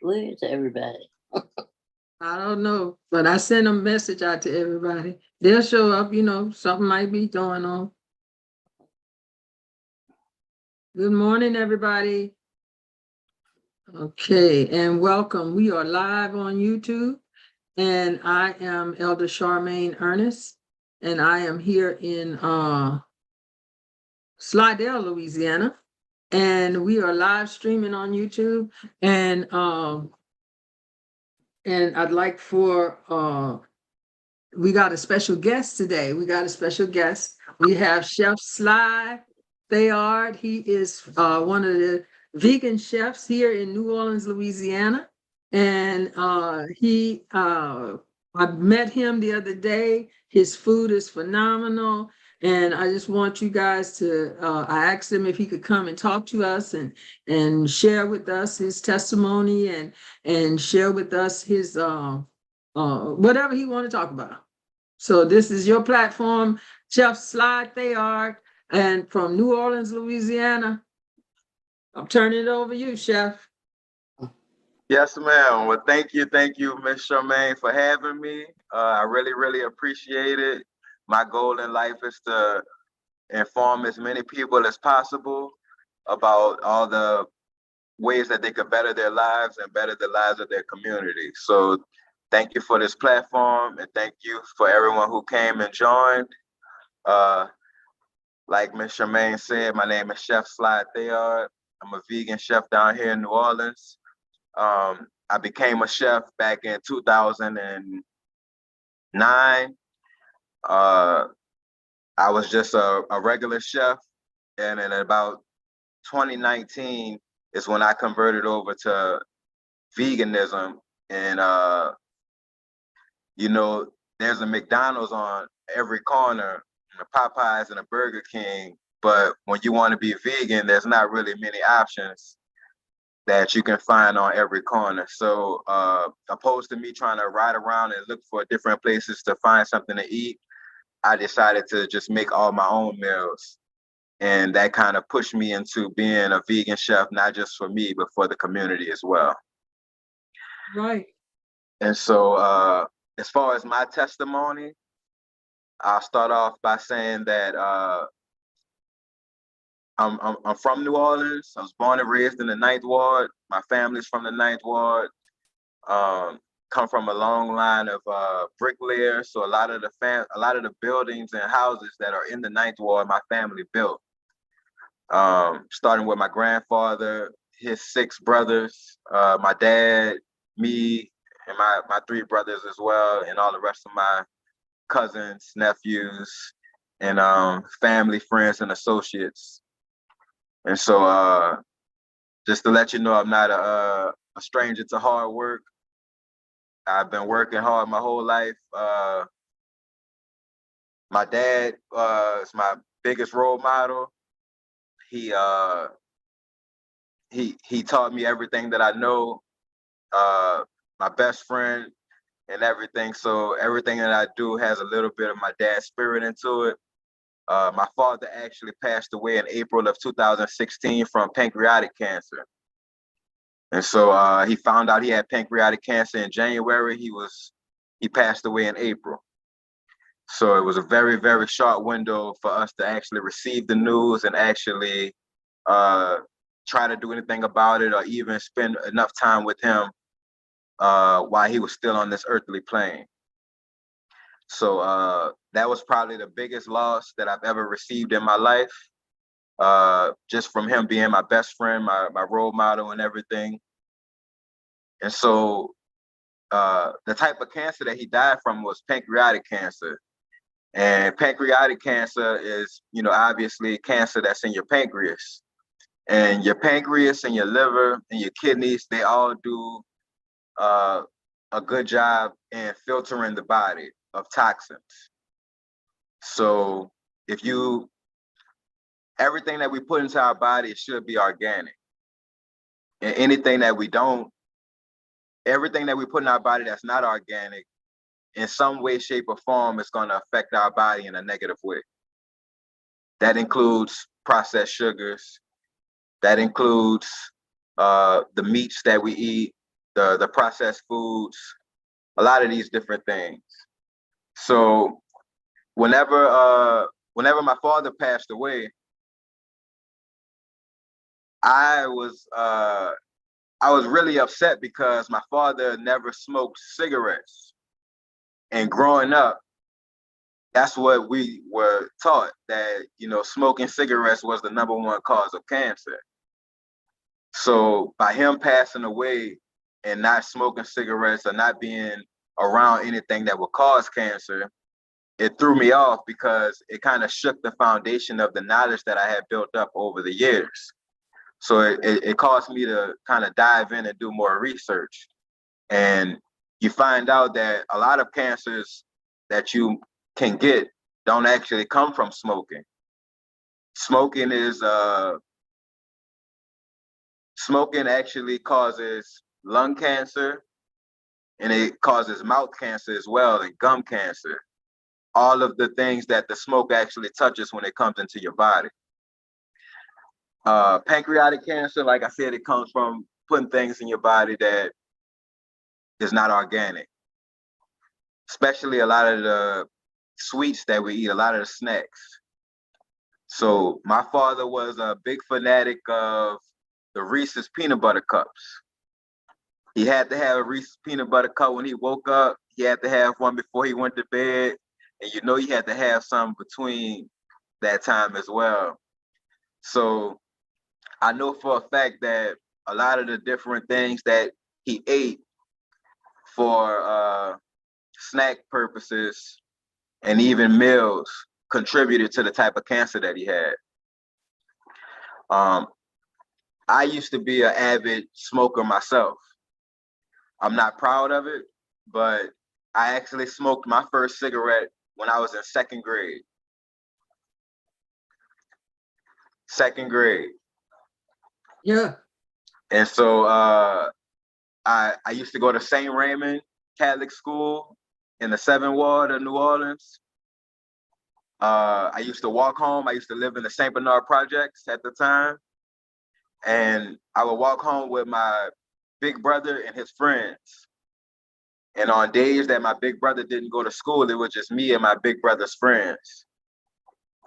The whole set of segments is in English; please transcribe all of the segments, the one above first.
Where's everybody? I don't know, but I sent a message out to everybody. They'll show up, something might be going on. Good morning, everybody. Okay, and welcome. We are live on YouTube, and I am Elder Charmaine Ernest, and I am here in Slidell, Louisiana, and we are live streaming on YouTube, and I'd like for we got a special guest today. We have Chef Sly Thayard. He is one of the vegan chefs here in New Orleans, Louisiana. And I met him the other day. His food is phenomenal. And I just want you guys to, I asked him if he could come and talk to us and share with us his testimony and share with us his whatever he want to talk about. So this is your platform, Chef Sly Thayard, and from New Orleans, Louisiana. I'm turning it over to you, Chef. Yes, ma'am. Well, thank you, Miss Charmaine, for having me. I really, really appreciate it. My goal in life is to inform as many people as possible about all the ways that they could better their lives and better the lives of their community. So thank you for this platform, and thank you for everyone who came and joined. Like Miss Charmaine said, my name is Chef Sly Thayard. I'm a vegan chef down here in New Orleans. I became a chef back in 2009. I was just a regular chef, and in about 2019 is when I converted over to veganism. And there's a McDonald's on every corner, a Popeyes and a Burger King, but when you want to be vegan, there's not really many options that you can find on every corner. So opposed to me trying to ride around and look for different places to find something to eat, I decided to just make all my own meals. And that kind of pushed me into being a vegan chef, not just for me, but for the community as well. Right. And so as far as my testimony, I'll start off by saying that I'm from New Orleans. I was born and raised in the Ninth Ward. My family's from the Ninth Ward. Come from a long line of bricklayers. So a lot of the buildings and houses that are in the Ninth Ward, my family built. Starting with my grandfather, his 6 brothers, my dad, me, and my 3 brothers as well, and all the rest of my cousins, nephews, and family, friends, and associates. And so just to let you know, I'm not a stranger to hard work. I've been working hard my whole life. My dad is my biggest role model. He taught me everything that I know. My best friend and everything. So everything that I do has a little bit of my dad's spirit into it. My father actually passed away in April of 2016 from pancreatic cancer. And so he found out he had pancreatic cancer in January. He passed away in April. So it was a very, very short window for us to actually receive the news and actually try to do anything about it or even spend enough time with him while he was still on this earthly plane. So that was probably the biggest loss that I've ever received in my life, just from him being my best friend, my role model and everything. And so the type of cancer that he died from was pancreatic cancer. And pancreatic cancer is, obviously cancer that's in your pancreas. And your pancreas and your liver and your kidneys, they all do a good job in filtering the body of toxins. So everything that we put into our body should be organic. And everything that we put in our body that's not organic, in some way, shape, or form, is going to affect our body in a negative way. That includes processed sugars. That includes the meats that we eat, the processed foods, a lot of these different things. So whenever my father passed away, I was really upset because my father never smoked cigarettes. And growing up, that's what we were taught, that, smoking cigarettes was the #1 cause of cancer. So by him passing away and not smoking cigarettes or not being around anything that would cause cancer, it threw me off because it kind of shook the foundation of the knowledge that I had built up over the years. So it caused me to kind of dive in and do more research. And you find out that a lot of cancers that you can get don't actually come from smoking. Smoking actually causes lung cancer, and it causes mouth cancer as well, and gum cancer. All of the things that the smoke actually touches when it comes into your body. Pancreatic cancer, like I said, it comes from putting things in your body that is not organic, especially a lot of the sweets that we eat, a lot of the snacks. So my father was a big fanatic of the Reese's peanut butter cups. He had to have a Reese's peanut butter cup when he woke up. He had to have one before he went to bed. And he had to have some between that time as well. So I know for a fact that a lot of the different things that he ate for snack purposes and even meals contributed to the type of cancer that he had. I used to be an avid smoker myself. I'm not proud of it, but I actually smoked my first cigarette when I was in second grade. Second grade. Yeah. And so I used to go to St. Raymond Catholic School in the 7th Ward of New Orleans. I used to walk home. I used to live in the St. Bernard Projects at the time. And I would walk home with my big brother and his friends. And on days that my big brother didn't go to school, it was just me and my big brother's friends.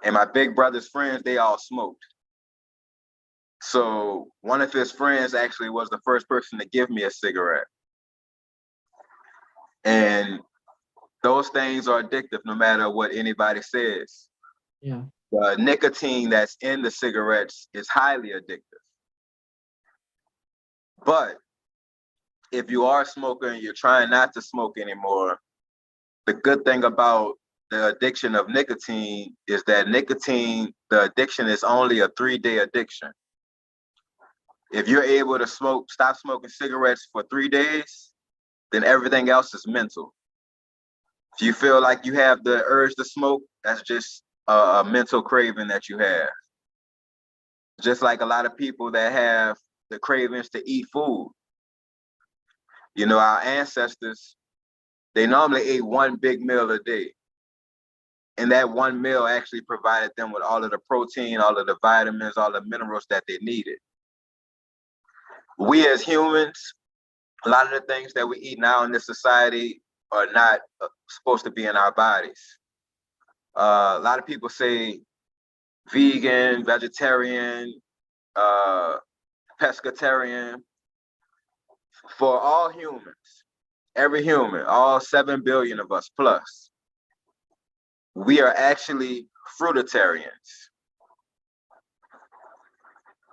And my big brother's friends, they all smoked. So one of his friends actually was the first person to give me a cigarette. And those things are addictive no matter what anybody says. Yeah. The nicotine that's in the cigarettes is highly addictive. But if you are a smoker and you're trying not to smoke anymore, the good thing about the addiction of nicotine is that the addiction is only a 3-day addiction. If you're able to stop smoking cigarettes for 3 days, then everything else is mental. If you feel like you have the urge to smoke, that's just a mental craving that you have. Just like a lot of people that have the cravings to eat food. Our ancestors, they normally ate one big meal a day. And that one meal actually provided them with all of the protein, all of the vitamins, all the minerals that they needed. We as humans, a lot of the things that we eat now in this society are not supposed to be in our bodies. A lot of people say vegan, vegetarian, pescatarian. For all humans, every human, all 7 billion of us plus, we are actually fruitarians.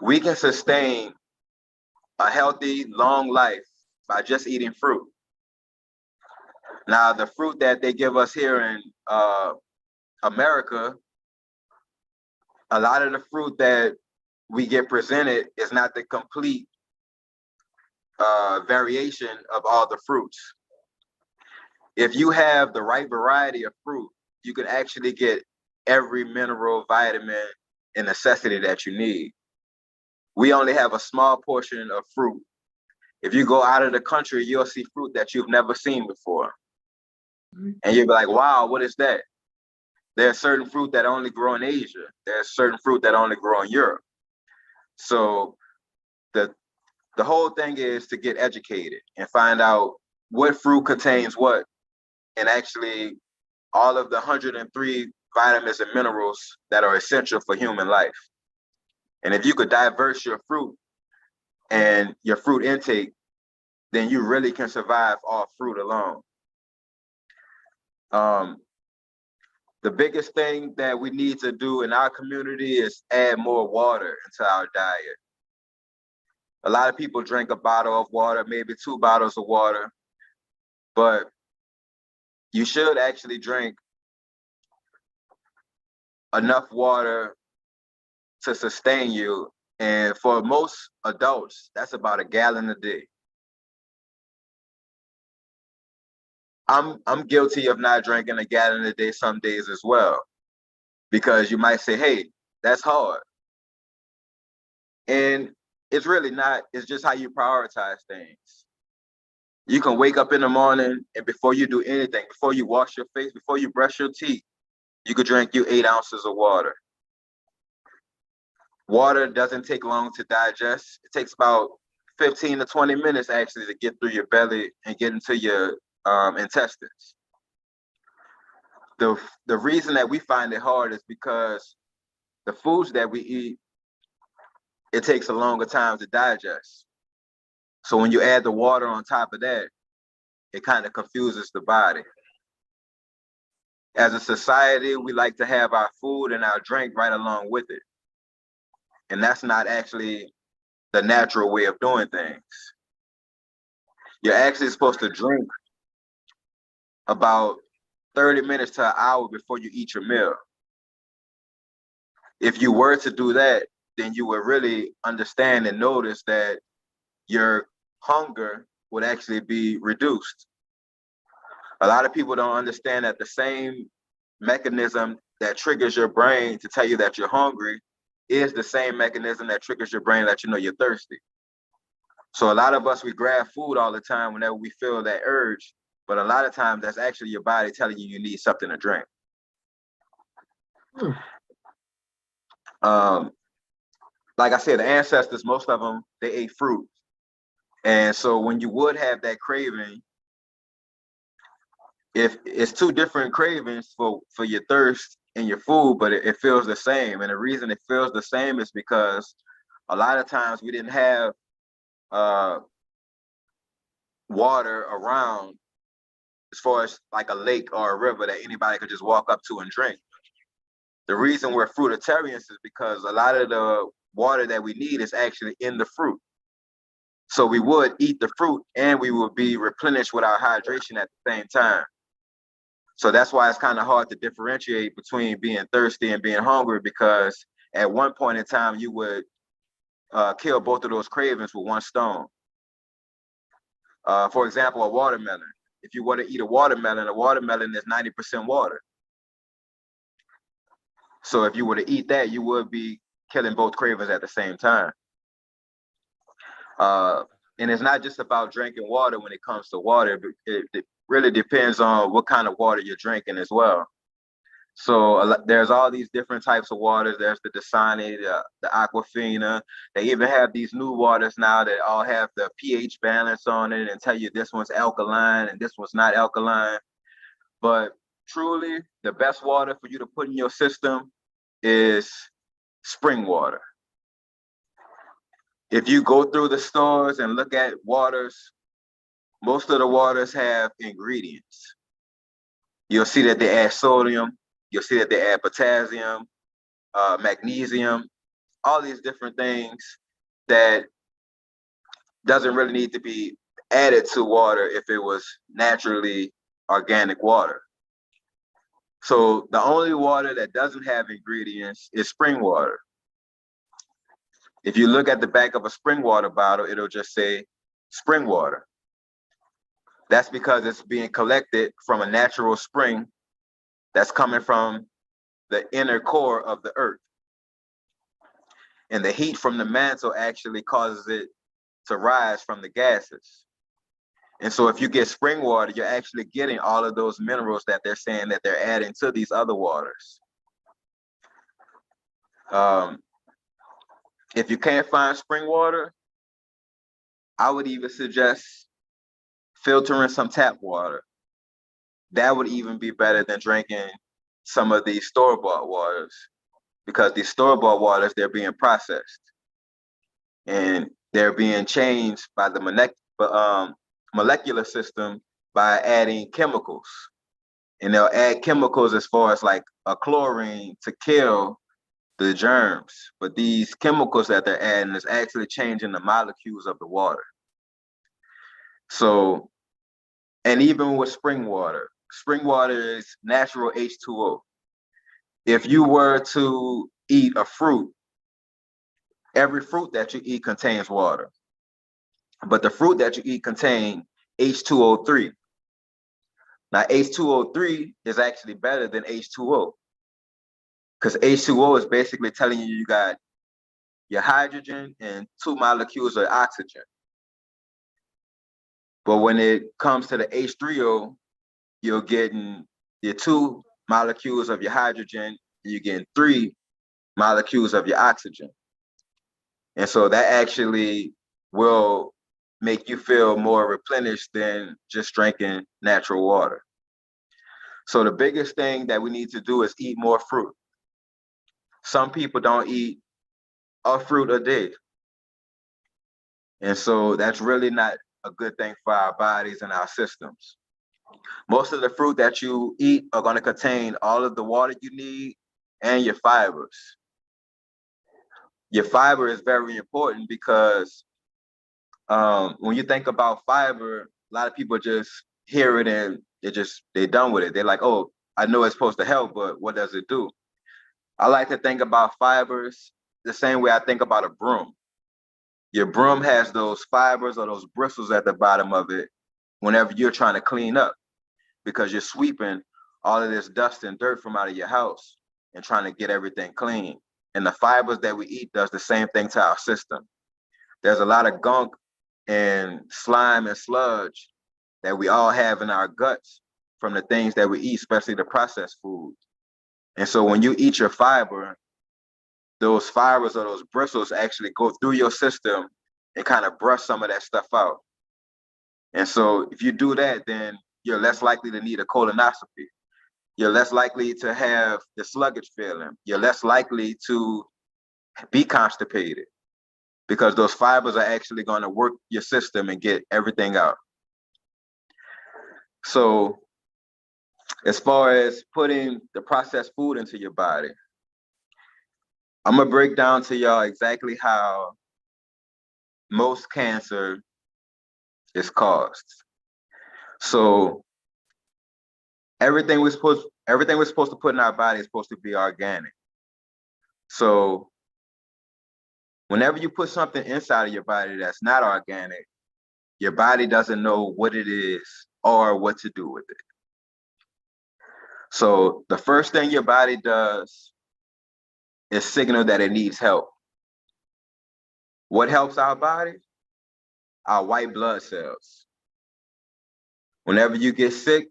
We can sustain a healthy, long life by just eating fruit. Now, the fruit that they give us here in America, a lot of the fruit that we get presented is not the complete variation of all the fruits. If you have the right variety of fruit, you can actually get every mineral, vitamin, and necessity that you need. We only have a small portion of fruit. If you go out of the country, you'll see fruit that you've never seen before. And you'll be like, wow, what is that? There's certain fruit that only grow in Asia. There's certain fruit that only grow in Europe. So the The whole thing is to get educated and find out what fruit contains what, and actually all of the 103 vitamins and minerals that are essential for human life. And if you could diverse your fruit and your fruit intake, then you really can survive off fruit alone. The biggest thing that we need to do in our community is add more water into our diet. A lot of people drink a bottle of water, maybe 2 bottles of water, but you should actually drink enough water to sustain you. And for most adults, that's about 1 gallon a day. I'm guilty of not drinking 1 gallon a day some days as well, because you might say, hey, that's hard. And it's really not, it's just how you prioritize things. You can wake up in the morning and before you do anything, before you wash your face, before you brush your teeth, you could drink you 8 ounces of water. Water doesn't take long to digest. It takes about 15 to 20 minutes actually to get through your belly and get into your intestines. The reason that we find it hard is because the foods that we eat, it takes a longer time to digest. So when you add the water on top of that, it kind of confuses the body. As a society, we like to have our food and our drink right along with it. And that's not actually the natural way of doing things. You're actually supposed to drink about 30 minutes to an hour before you eat your meal. If you were to do that, then you would really understand and notice that your hunger would actually be reduced. A lot of people don't understand that the same mechanism that triggers your brain to tell you that you're hungry is the same mechanism that triggers your brain that you know you're thirsty. So a lot of us, we grab food all the time whenever we feel that urge, but a lot of times that's actually your body telling you you need something to drink. Like I said, the ancestors, most of them, they ate fruit. And so when you would have that craving, if it's 2 different cravings for your thirst and your food, but it feels the same. And the reason it feels the same is because a lot of times we didn't have water around, as far as like a lake or a river that anybody could just walk up to and drink. The reason we're fruitarians is because a lot of the water that we need is actually in the fruit. So we would eat the fruit and we would be replenished with our hydration at the same time. So that's why it's kind of hard to differentiate between being thirsty and being hungry, because at one point in time, you would kill both of those cravings with 1 stone. For example, a watermelon. If you were to eat a watermelon is 90% water. So if you were to eat that, you would be killing both cravings at the same time. And it's not just about drinking water when it comes to water. It really depends on what kind of water you're drinking as well. So there's all these different types of waters. There's the Dasani, the Aquafina. They even have these new waters now that all have the pH balance on it and tell you this one's alkaline and this one's not alkaline. But truly, the best water for you to put in your system is spring water. If you go through the stores and look at waters, most of the waters have ingredients. You'll see that they add sodium. You'll see that they add potassium, magnesium, all these different things that doesn't really need to be added to water if it was naturally organic water. So the only water that doesn't have ingredients is spring water. If you look at the back of a spring water bottle, it'll just say spring water. That's because it's being collected from a natural spring that's coming from the inner core of the earth. And the heat from the mantle actually causes it to rise from the gases. And so if you get spring water, you're actually getting all of those minerals that they're saying that they're adding to these other waters. If you can't find spring water, I would even suggest filtering some tap water. That would even be better than drinking some of these store-bought waters, because these store-bought waters, they're being processed and they're being changed by the molecular system by adding chemicals. And they'll add chemicals as far as like a chlorine to kill the germs. But these chemicals that they're adding is actually changing the molecules of the water. So, and even with spring water is natural H2O. If you were to eat a fruit, every fruit that you eat contains water, but the fruit that you eat contains H2O3. Now, H2O3 is actually better than H2O, because H2O is basically telling you got your hydrogen and 2 molecules of oxygen. But when it comes to the H3O, you're getting your 2 molecules of your hydrogen, and you're getting 3 molecules of your oxygen. And so that actually will make you feel more replenished than just drinking natural water. So the biggest thing that we need to do is eat more fruit. Some people don't eat a fruit a day. And so that's really not a good thing for our bodies and our systems. Most of the fruit that you eat are going to contain all of the water you need and your fibers. Your fiber is very important because when you think about fiber, a lot of people just hear it and they're done with it. They're like, oh, I know it's supposed to help, but what does it do? I like to think about fibers the same way I think about a broom. Your broom has those fibers or those bristles at the bottom of it whenever you're trying to clean up, because you're sweeping all of this dust and dirt from out of your house and trying to get everything clean. And the fibers that we eat does the same thing to our system. There's a lot of gunk and slime and sludge that we all have in our guts from the things that we eat, especially the processed food. And so when you eat your fiber, those fibers or those bristles actually go through your system and kind of brush some of that stuff out. And so if you do that, then you're less likely to need a colonoscopy. You're less likely to have the sluggish feeling. You're less likely to be constipated, because those fibers are actually going to work your system and get everything out. So as far as putting the processed food into your body, I'm gonna break down to y'all exactly how most cancer is caused. So everything we're supposed to put in our body is supposed to be organic. So whenever you put something inside of your body that's not organic, your body doesn't know what it is or what to do with it. So the first thing your body does is signal that it needs help. What helps our body? Our white blood cells. Whenever you get sick,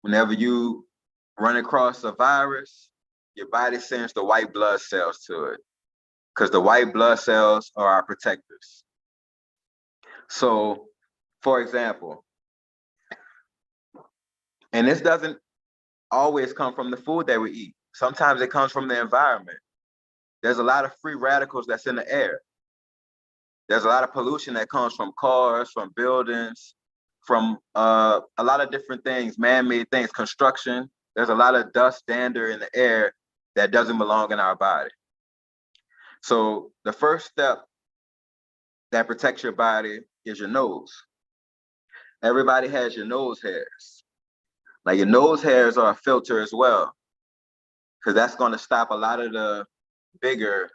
whenever you run across a virus, your body sends the white blood cells to it, because the white blood cells are our protectors. So, for example, and this doesn't always come from the food that we eat. Sometimes it comes from the environment. There's a lot of free radicals that's in the air. There's a lot of pollution that comes from cars, from buildings, from a lot of different things, man-made things, construction. There's a lot of dust, dander in the air that doesn't belong in our body. So the first step that protects your body is your nose. Everybody has your nose hairs. Now your nose hairs are a filter as well, because that's going to stop a lot of the bigger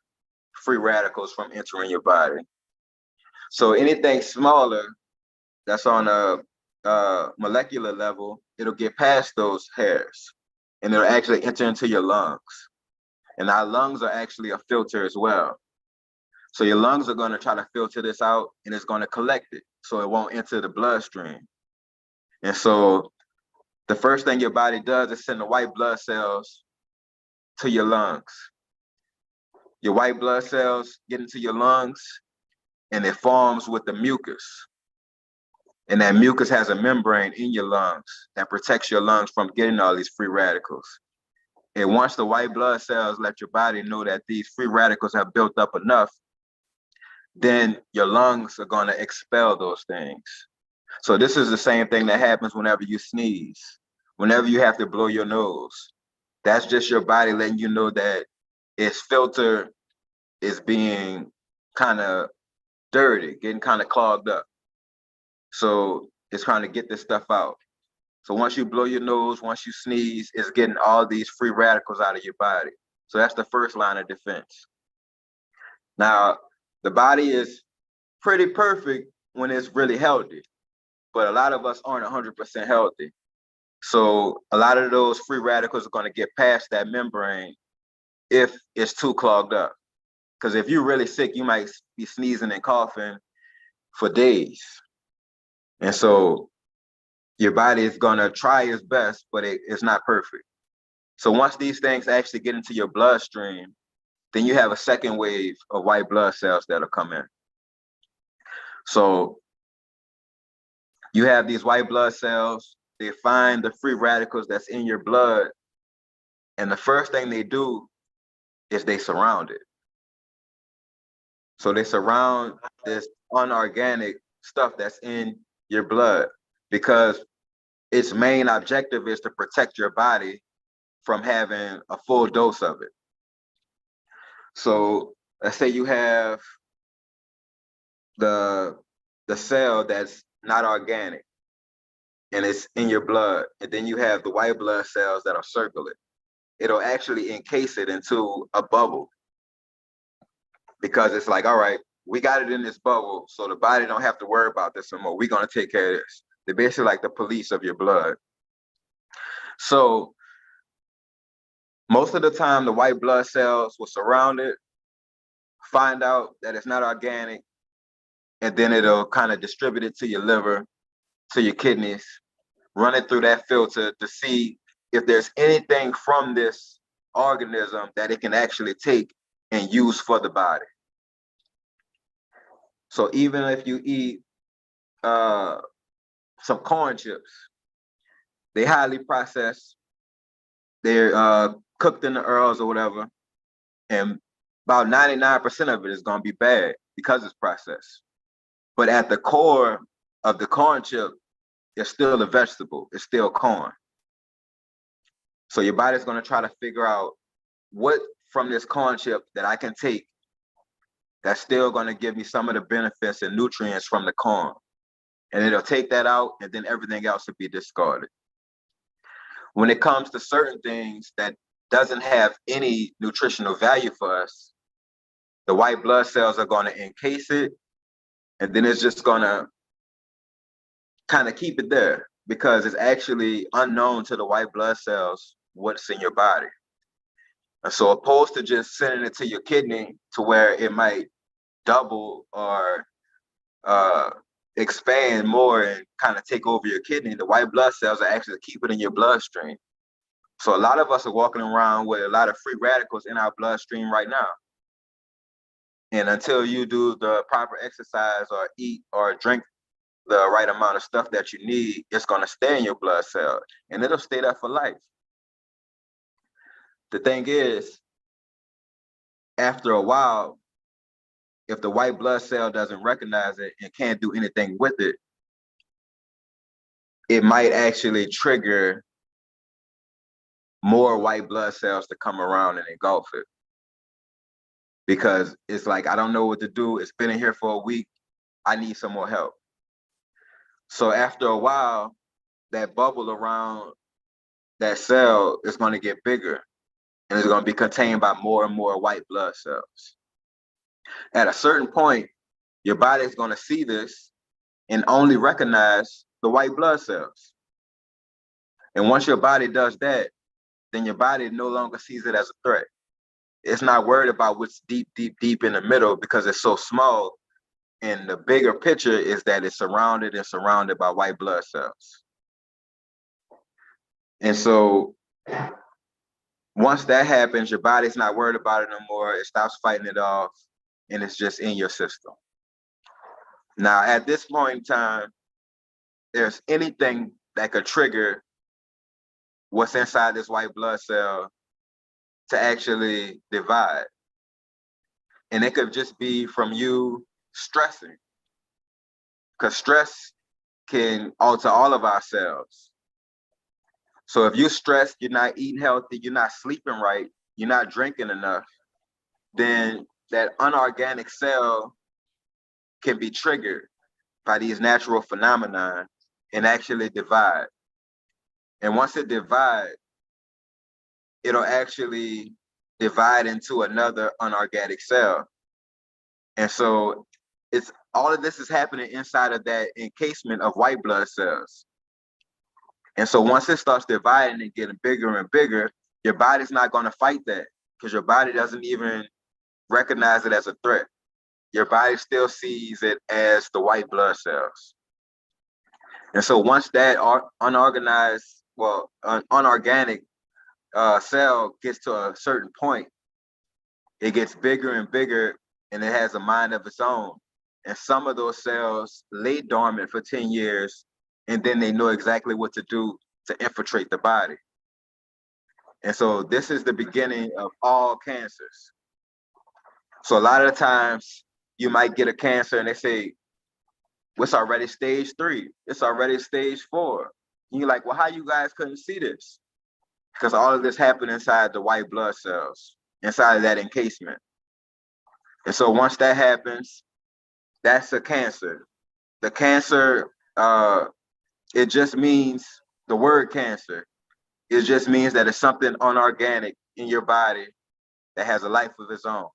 free radicals from entering your body. So anything smaller that's on a molecular level, it'll get past those hairs and it'll actually enter into your lungs. And our lungs are actually a filter as well. So your lungs are going to try to filter this out and it's going to collect it so it won't enter the bloodstream. And so the first thing your body does is send the white blood cells to your lungs. Your white blood cells get into your lungs and it forms with the mucus. And that mucus has a membrane in your lungs that protects your lungs from getting all these free radicals. And once the white blood cells let your body know that these free radicals have built up enough, then your lungs are going to expel those things. So this is the same thing that happens whenever you sneeze, whenever you have to blow your nose. That's just your body letting you know that its filter is being kind of dirty, getting kind of clogged up. So it's trying to get this stuff out. So once you blow your nose, once you sneeze, it's getting all these free radicals out of your body. So that's the first line of defense. Now, the body is pretty perfect when it's really healthy, but a lot of us aren't 100% healthy. So a lot of those free radicals are going to get past that membrane if it's too clogged up. Because if you're really sick, you might be sneezing and coughing for days. And so your body is going to try its best, but it's not perfect. So once these things actually get into your bloodstream, then you have a second wave of white blood cells that'll come in. So you have these white blood cells, they find the free radicals that's in your blood, and the first thing they do is they surround it. So they surround this unorganic stuff that's in your blood because its main objective is to protect your body from having a full dose of it. So let's say you have the cell that's not organic and it's in your blood, and then you have the white blood cells that'll circle it. It'll actually encase it into a bubble because it's like, all right, we got it in this bubble, so the body don't have to worry about this anymore. We're gonna take care of this. They're basically like the police of your blood. So most of the time, the white blood cells will surround it, find out that it's not organic, and then it'll kind of distribute it to your liver, to your kidneys, run it through that filter to see if there's anything from this organism that it can actually take and use for the body. So even if you eat some corn chips, they highly processed, they're cooked in the oils or whatever, and about 99% of it is going to be bad because it's processed. But at the core of the corn chip, it's still a vegetable, it's still corn. So your body's going to try to figure out what from this corn chip that I can take that's still going to give me some of the benefits and nutrients from the corn. And it'll take that out, and then everything else will be discarded. When it comes to certain things that doesn't have any nutritional value for us, the white blood cells are going to encase it, and then it's just going to kind of keep it there because it's actually unknown to the white blood cells what's in your body. And so opposed to just sending it to your kidney to where it might double or expand more and kind of take over your kidney, the white blood cells are actually keep it in your bloodstream. So a lot of us are walking around with a lot of free radicals in our bloodstream right now. And until you do the proper exercise or eat or drink the right amount of stuff that you need, it's going to stay in your blood cell and it'll stay there for life. The thing is, after a while, if the white blood cell doesn't recognize it and can't do anything with it, it might actually trigger more white blood cells to come around and engulf it. Because it's like, I don't know what to do. It's been in here for a week. I need some more help. So after a while, that bubble around that cell is going to get bigger and it's going to be contained by more and more white blood cells. At a certain point, your body is going to see this and only recognize the white blood cells. And once your body does that, then your body no longer sees it as a threat. It's not worried about what's deep, deep, deep in the middle because it's so small. And the bigger picture is that it's surrounded by white blood cells. And so once that happens, your body's not worried about it no more. It stops fighting it off and it's just in your system. Now, at this point in time, there's anything that could trigger what's inside this white blood cell to actually divide. And it could just be from you stressing, because stress can alter all of our cells. So if you're stressed, you're not eating healthy, you're not sleeping right, you're not drinking enough, then that unorganic cell can be triggered by these natural phenomena and actually divide. And once it divides, it'll actually divide into another unorganic cell. And so it's all of this is happening inside of that encasement of white blood cells. And so once it starts dividing and getting bigger and bigger, your body's not going to fight that, because your body doesn't even recognize it as a threat. Your body still sees it as the white blood cells. And so once that unorganic cell gets to a certain point, it gets bigger and bigger, and it has a mind of its own. And some of those cells lay dormant for 10 years, and then they know exactly what to do to infiltrate the body. And so this is the beginning of all cancers. So a lot of the times you might get a cancer and they say, well, it's already stage 3. It's already stage 4. And you're like, well, how you guys couldn't see this? Because all of this happened inside the white blood cells, inside of that encasement. And so once that happens, that's a cancer. The cancer, it just means, the word cancer, it just means that it's something unorganic in your body that has a life of its own.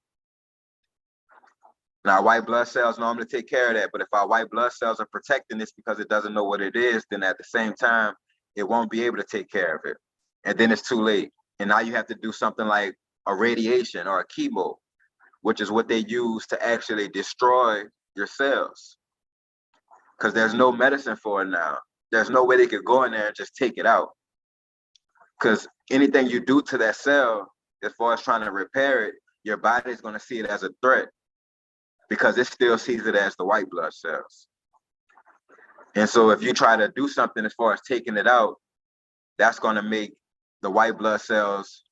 Now, white blood cells normally take care of that, but if our white blood cells are protecting this because it doesn't know what it is, then at the same time, it won't be able to take care of it. And then it's too late. And now you have to do something like a radiation or a chemo, which is what they use to actually destroy your cells. Because there's no medicine for it now. There's no way they could go in there and just take it out. Because anything you do to that cell, as far as trying to repair it, your body is going to see it as a threat, because it still sees it as the white blood cells. And so if you try to do something as far as taking it out, that's going to make the white blood cells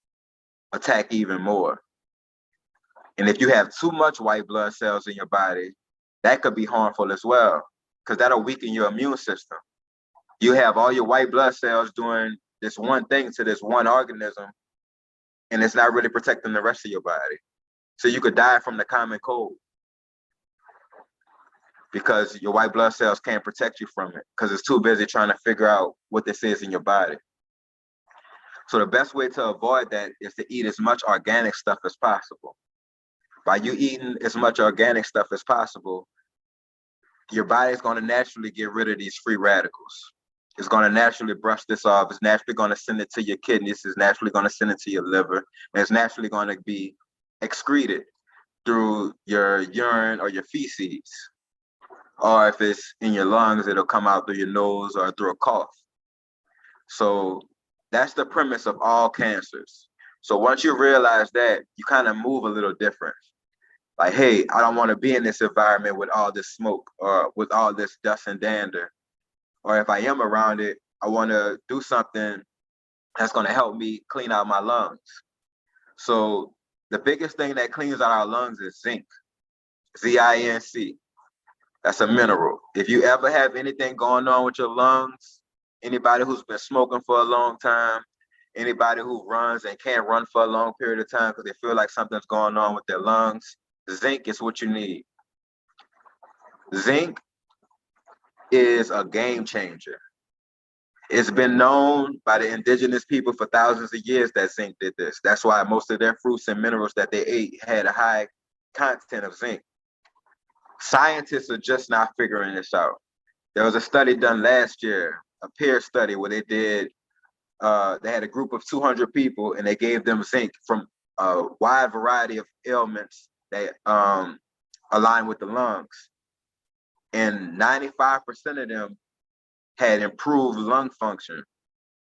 attack even more. And if you have too much white blood cells in your body, that could be harmful as well, because that'll weaken your immune system. You have all your white blood cells doing this one thing to this one organism, and it's not really protecting the rest of your body. So you could die from the common cold, because your white blood cells can't protect you from it, because it's too busy trying to figure out what this is in your body. So the best way to avoid that is to eat as much organic stuff as possible. By you eating as much organic stuff as possible, your body is going to naturally get rid of these free radicals. It's going to naturally brush this off. It's naturally going to send it to your kidneys. It's naturally going to send it to your liver. And it's naturally going to be excreted through your urine or your feces. Or if it's in your lungs, it'll come out through your nose or through a cough. So that's the premise of all cancers. So once you realize that, you kind of move a little different. Like, hey, I don't want to be in this environment with all this smoke or with all this dust and dander. Or if I am around it, I want to do something that's going to help me clean out my lungs. So the biggest thing that cleans out our lungs is zinc, Z-I-N-C. That's a mineral. If you ever have anything going on with your lungs, anybody who's been smoking for a long time, anybody who runs and can't run for a long period of time because they feel like something's going on with their lungs, zinc is what you need. Zinc is a game changer. It's been known by the indigenous people for thousands of years that zinc did this. That's why most of their fruits and minerals that they ate had a high content of zinc. Scientists are just not figuring this out. There was a study done last year, a peer study, where they had a group of 200 people and they gave them zinc from a wide variety of ailments that align with the lungs. And 95% of them had improved lung function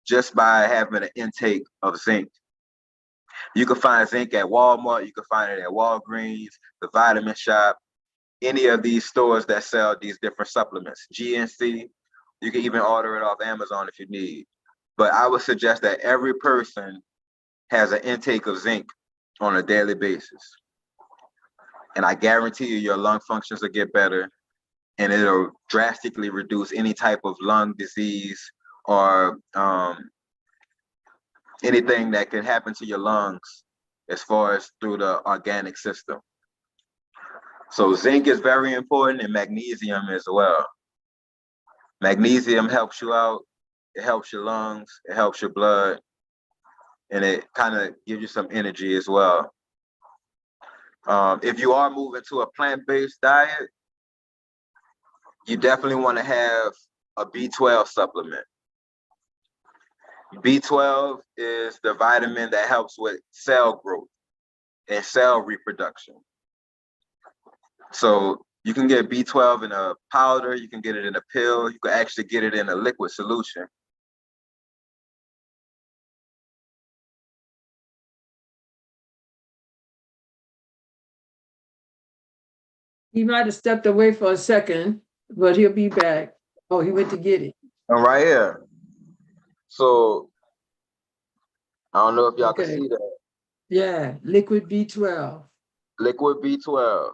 just by having an intake of zinc. You can find zinc at Walmart, you can find it at Walgreens, the vitamin shop, any of these stores that sell these different supplements. GNC, you can even order it off Amazon if you need. But I would suggest that every person has an intake of zinc on a daily basis. And I guarantee you your lung functions will get better, and it'll drastically reduce any type of lung disease or anything that can happen to your lungs as far as through the organic system. So zinc is very important, and magnesium as well. Magnesium helps you out, it helps your lungs, it helps your blood, and it kind of gives you some energy as well. If you are moving to a plant-based diet, you definitely want to have a B12 supplement. B12 is the vitamin that helps with cell growth and cell reproduction. So you can get B12 in a powder, you can get it in a pill, you can actually get it in a liquid solution. He might have stepped away for a second, but he'll be back. Oh, he went to get it. I'm right here. So I don't know if y'all can Okay. see that. Yeah, liquid B12. Liquid B12.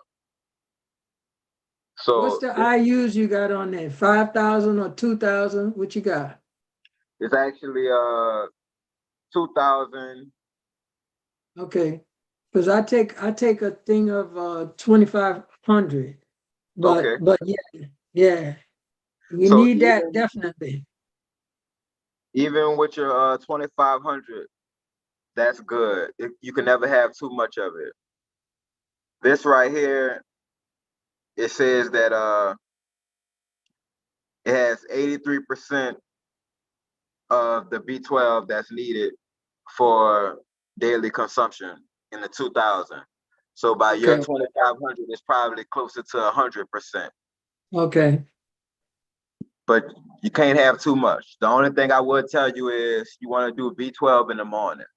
So What's the IUs you got on there? 5,000 or 2,000? What you got? it's actually 2,000. Okay, because I take a thing of 2,500, Okay. but yeah, we So need that definitely. even with your 2,500, that's good. You can never have too much of it. This right here, it says that it has 83% of the B12 that's needed for daily consumption in the 2,000. So by your Okay, 2,500, it's probably closer to 100%. okay, But you can't have too much. The only thing I would tell you is you want to do B12 in the morning.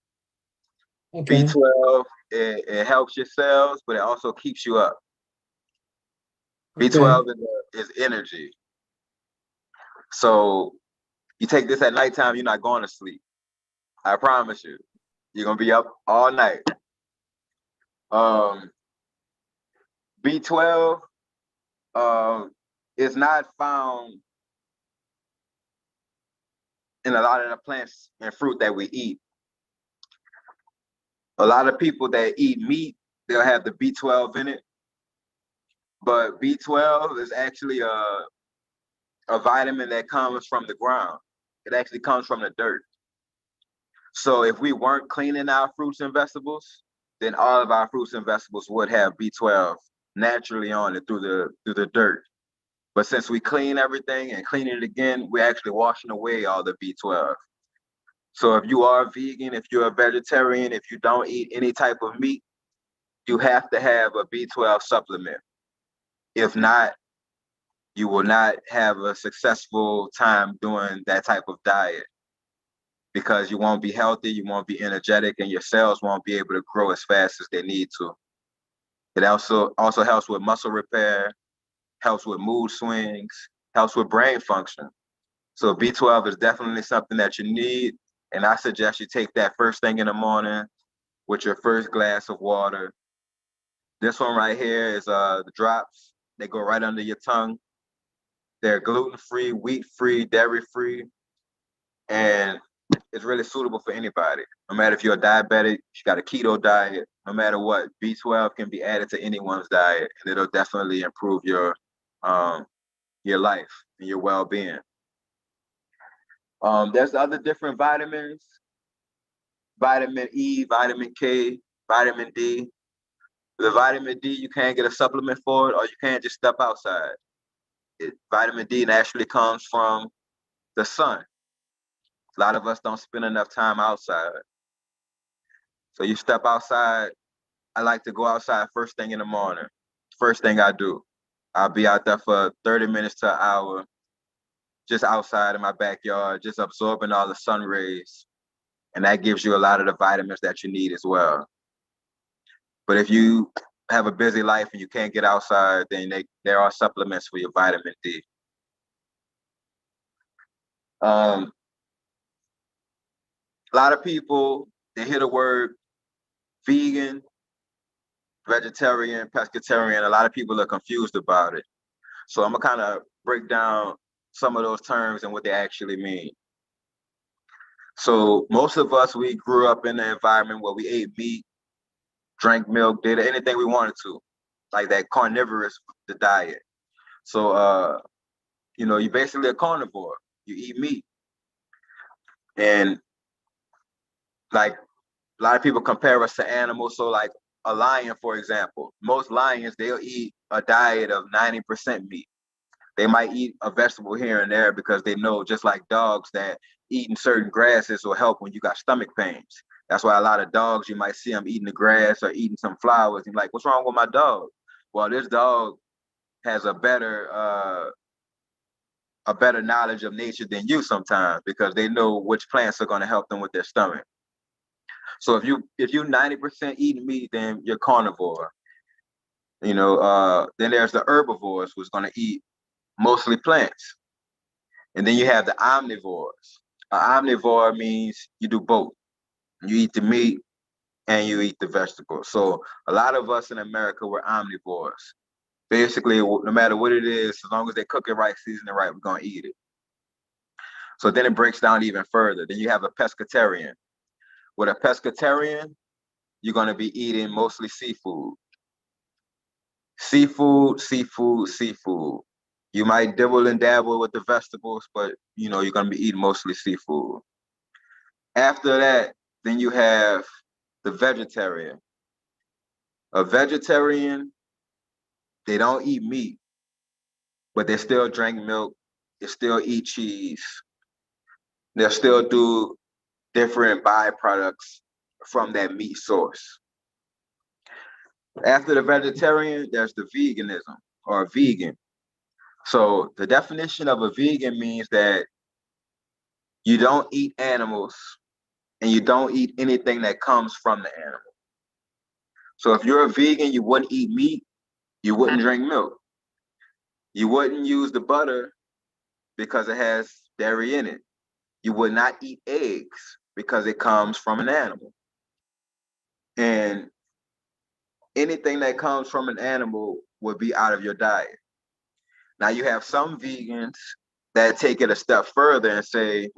okay, B12, it helps your cells, but it also keeps you up. okay, B12 is energy. So you take this at nighttime, you're not going to sleep. I promise you. You're going to be up all night. B12 is not found in a lot of the plants and fruit that we eat. A lot of people that eat meat, they'll have the B12 in it. But B12 is actually a vitamin that comes from the ground. It actually comes from the dirt. So if we weren't cleaning our fruits and vegetables, then all of our fruits and vegetables would have B12 naturally on it through the dirt. But since we clean everything and clean it again, we're actually washing away all the B12. So if you are vegan, if you're a vegetarian, if you don't eat any type of meat, you have to have a B12 supplement. If not, you will not have a successful time doing that type of diet because you won't be healthy, you won't be energetic, and your cells won't be able to grow as fast as they need to. It also helps with muscle repair, helps with mood swings, helps with brain function. So B12 is definitely something that you need, and I suggest you take that first thing in the morning with your first glass of water. This one right here is the drops. They go right under your tongue. They're gluten-free, wheat-free, dairy-free, and it's really suitable for anybody. No matter if you're a diabetic, you got a keto diet, no matter what, B12 can be added to anyone's diet, and it'll definitely improve your life and your well-being. There's other different vitamins, vitamin E, vitamin K, vitamin D. The vitamin D, you can't get a supplement for it, or you can't just step outside. Vitamin D naturally comes from the sun. A lot of us don't spend enough time outside. So you step outside. I like to go outside first thing in the morning. First thing I do. I'll be out there for 30 minutes to an hour, just outside in my backyard, just absorbing all the sun rays. And that gives you a lot of the vitamins that you need as well. But if you have a busy life and you can't get outside, then there are supplements for your vitamin D. A lot of people, they hear the word vegan, vegetarian, pescatarian. A lot of people are confused about it. So I'm gonna kind of break down some of those terms and what they actually mean. So most of us, we grew up in an environment where we ate meat, drank milk, did anything we wanted to, like that carnivorous the diet. So you're basically a carnivore. You eat meat. And like a lot of people compare us to animals. So like a lion, for example, most lions, they'll eat a diet of 90% meat. They might eat a vegetable here and there because they know, just like dogs, that eating certain grasses will help when you got stomach pains. That's why a lot of dogs, you might see them eating the grass or eating some flowers. You're like, what's wrong with my dog? Well, this dog has a better knowledge of nature than you sometimes, because they know which plants are going to help them with their stomach. So if you 90% eating meat, then you're carnivore. Then there's the herbivores, who's going to eat mostly plants. And then you have the omnivores. An omnivore means you do both. You eat the meat and you eat the vegetables. So a lot of us in America, we're omnivores. Basically, no matter what it is, as long as they cook it right, season it right, we're going to eat it. So then it breaks down even further. Then you have a pescatarian. With a pescatarian, you're going to be eating mostly seafood. Seafood, seafood, seafood. You might dibble and dabble with the vegetables, but you're going to be eating mostly seafood. After that, then you have the vegetarian. A vegetarian, they don't eat meat, but they still drink milk. They still eat cheese. They'll still do different byproducts from that meat source. After the vegetarian, there's the veganism, or vegan. So the definition of a vegan means that you don't eat animals and you don't eat anything that comes from the animal. So if you're a vegan, you wouldn't eat meat, you wouldn't drink milk. You wouldn't use the butter because it has dairy in it. You would not eat eggs because it comes from an animal. And anything that comes from an animal would be out of your diet. Now you have some vegans that take it a step further and say,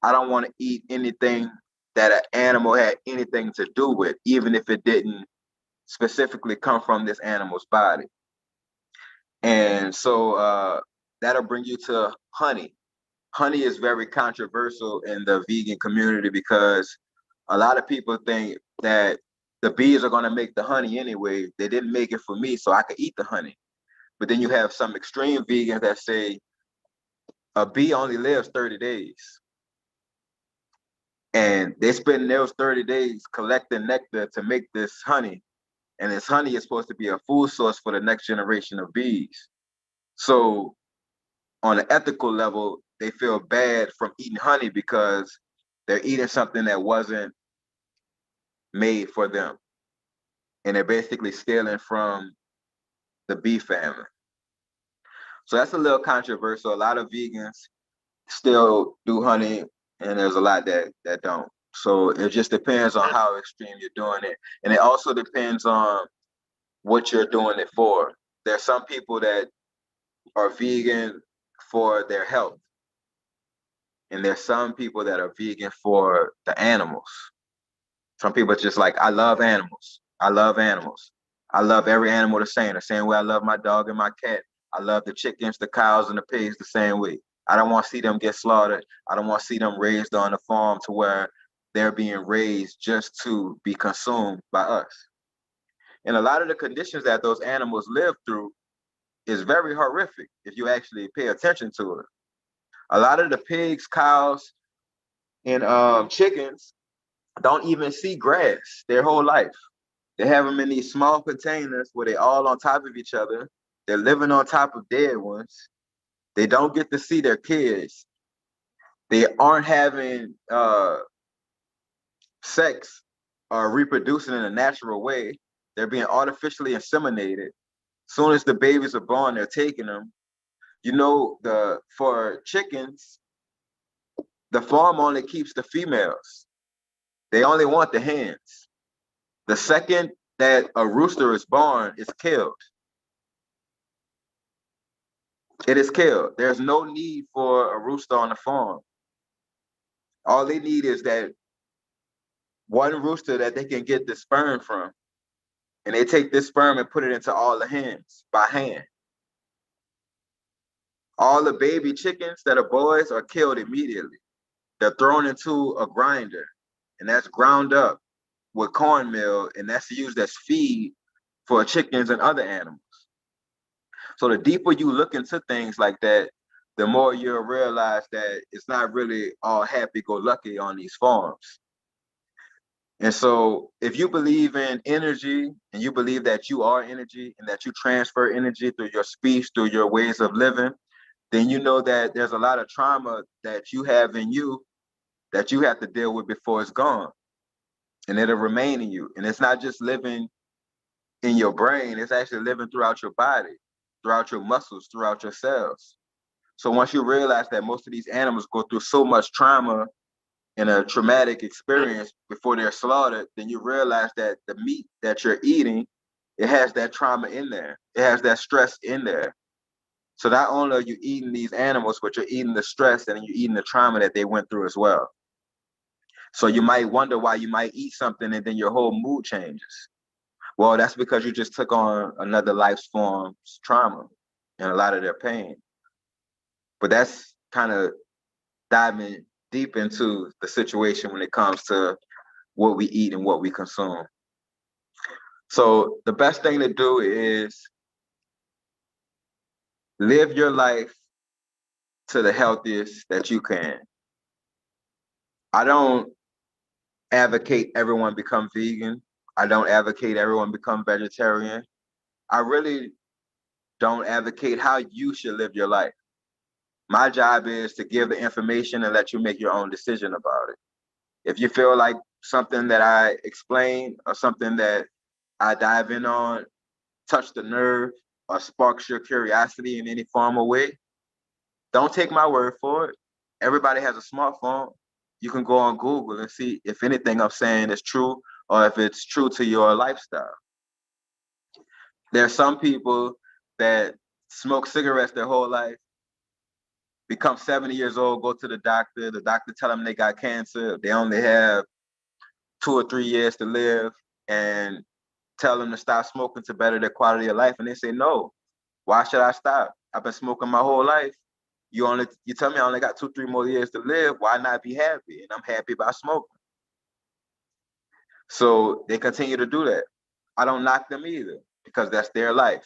I don't want to eat anything that an animal had anything to do with, even if it didn't specifically come from this animal's body. And so that'll bring you to honey. Honey is very controversial in the vegan community because a lot of people think that the bees are going to make the honey anyway. They didn't make it for me, so I could eat the honey. But then you have some extreme vegans that say a bee only lives 30 days. And they spend those 30 days collecting nectar to make this honey. And this honey is supposed to be a food source for the next generation of bees. So on an ethical level, they feel bad from eating honey because they're eating something that wasn't made for them. And they're basically stealing from the bee family. So that's a little controversial. A lot of vegans still do honey, and there's a lot that don't. So it just depends on how extreme you're doing it. And it also depends on what you're doing it for. There's some people that are vegan for their health. And there's some people that are vegan for the animals. Some people are just like, I love animals. I love animals. I love every animal the same way I love my dog and my cat. I love the chickens, the cows, and the pigs the same way. I don't want to see them get slaughtered. I don't want to see them raised on the farm to where they're being raised just to be consumed by us. And a lot of the conditions that those animals live through is very horrific if you actually pay attention to it. A lot of the pigs, cows, and chickens don't even see grass their whole life. They have them in these small containers where they're all on top of each other. They're living on top of dead ones. They don't get to see their kids. They aren't having sex or reproducing in a natural way. They're being artificially inseminated. Soon as the babies are born, they're taking them. You know, for chickens, the farm only keeps the females. They only want the hens. The second that a rooster is born, it's killed. It is killed. There's no need for a rooster on the farm. All they need is that one rooster that they can get the sperm from. And they take this sperm and put it into all the hens by hand. All the baby chickens that are boys are killed immediately. They're thrown into a grinder, and that's ground up with cornmeal, and that's used as feed for chickens and other animals. So the deeper you look into things like that, the more you'll realize that it's not really all happy-go-lucky on these farms. And so if you believe in energy and you believe that you are energy and that you transfer energy through your speech, through your ways of living, then you know that there's a lot of trauma that you have in you that you have to deal with before it's gone. And it'll remain in you. And it's not just living in your brain, it's actually living throughout your body, throughout your muscles, throughout your cells. So once you realize that most of these animals go through so much trauma and a traumatic experience before they're slaughtered, then you realize that the meat that you're eating, it has that trauma in there. It has that stress in there. So not only are you eating these animals, but you're eating the stress and you're eating the trauma that they went through as well. So you might wonder why you might eat something and then your whole mood changes. Well, that's because you just took on another life's form's trauma and a lot of their pain. But that's kind of diving deep into the situation when it comes to what we eat and what we consume. So the best thing to do is live your life to the healthiest that you can. I don't advocate everyone become vegan. I don't advocate everyone become vegetarian. I really don't advocate how you should live your life. My job is to give the information and let you make your own decision about it. If you feel like something that I explain or something that I dive in on touch the nerve or sparks your curiosity in any form or way, don't take my word for it. Everybody has a smartphone. You can go on Google and see if anything I'm saying is true or if it's true to your lifestyle. There are some people that smoke cigarettes their whole life, become 70 years old, go to the doctor tell them they got cancer, they only have 2 or 3 years to live, and tell them to stop smoking to better their quality of life. And they say, no, why should I stop? I've been smoking my whole life. You tell me I only got 2, 3 more years to live. Why not be happy? And I'm happy by smoking. So they continue to do that. I don't knock them either because that's their life.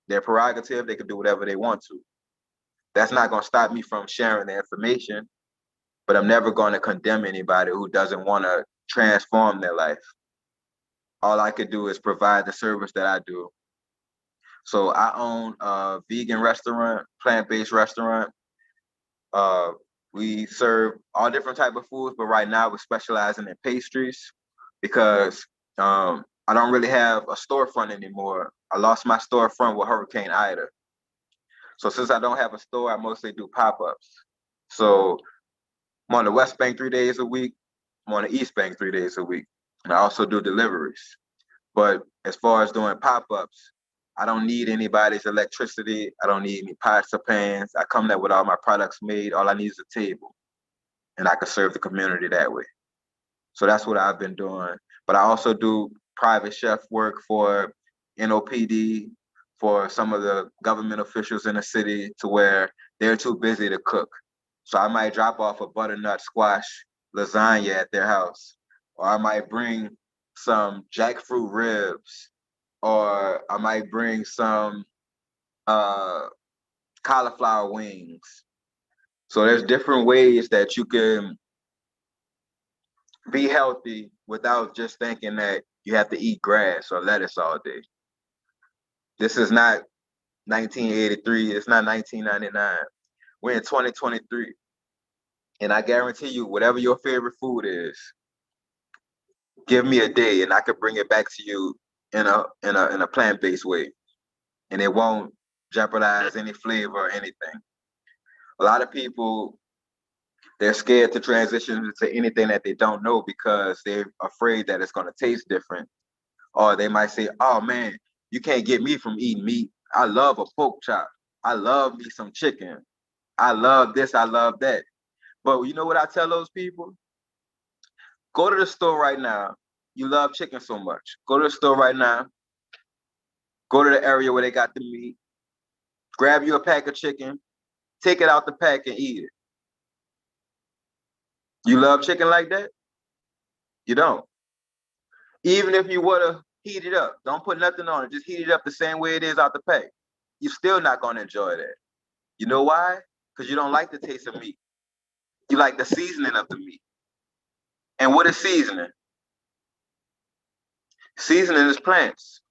Their prerogative, they can do whatever they want to. That's not going to stop me from sharing the information, but I'm never going to condemn anybody who doesn't want to transform their life. All I could do is provide the service that I do. So I own a vegan restaurant, plant-based restaurant. We serve all different types of foods, but right now we're specializing in pastries because I don't really have a storefront anymore. I lost my storefront with Hurricane Ida. So since I don't have a store, I mostly do pop-ups. So I'm on the West Bank 3 days a week. I'm on the East Bank 3 days a week. And I also do deliveries. But as far as doing pop-ups, I don't need anybody's electricity. I don't need any pots or pans. I come there with all my products made. All I need is a table. And I can serve the community that way. So that's what I've been doing. But I also do private chef work for NOPD, for some of the government officials in the city to where they're too busy to cook. So I might drop off a butternut squash lasagna at their house, or I might bring some jackfruit ribs, or I might bring some cauliflower wings. So there's different ways that you can be healthy without just thinking that you have to eat grass or lettuce all day. This is not 1983. It's not 1999. We're in 2023. And I guarantee you, whatever your favorite food is, give me a day and I could bring it back to you in a plant-based way, and it won't jeopardize any flavor or anything. A lot of people, they're scared to transition into anything that they don't know because they're afraid that it's going to taste different. Or they might say, oh man, you can't get me from eating meat. I love a pork chop. I love me some chicken. I love this. I love that. But you know what I tell those people? Go to the store right now. You love chicken so much. Go to the store right now. Go to the area where they got the meat. Grab you a pack of chicken. Take it out the pack and eat it. You love chicken like that? You don't. Even if you were to heat it up, don't put nothing on it. Just heat it up the same way it is out the pack. You're still not going to enjoy that. You know why? Because you don't like the taste of meat. You like the seasoning of the meat. And what is seasoning? Seasoning is plants.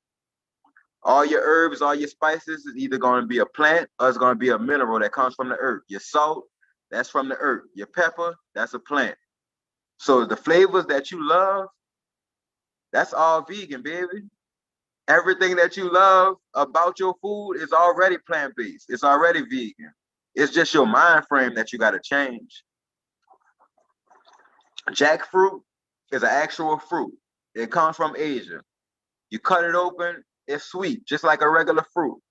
All your herbs, all your spices is either going to be a plant or it's going to be a mineral that comes from the earth. Your salt, that's from the earth. Your pepper, that's a plant. So the flavors that you love, that's all vegan, baby. Everything that you love about your food is already plant-based. It's already vegan. It's just your mind frame that you got to change. Jackfruit is an actual fruit. It comes from Asia. You cut it open, it's sweet, just like a regular fruit.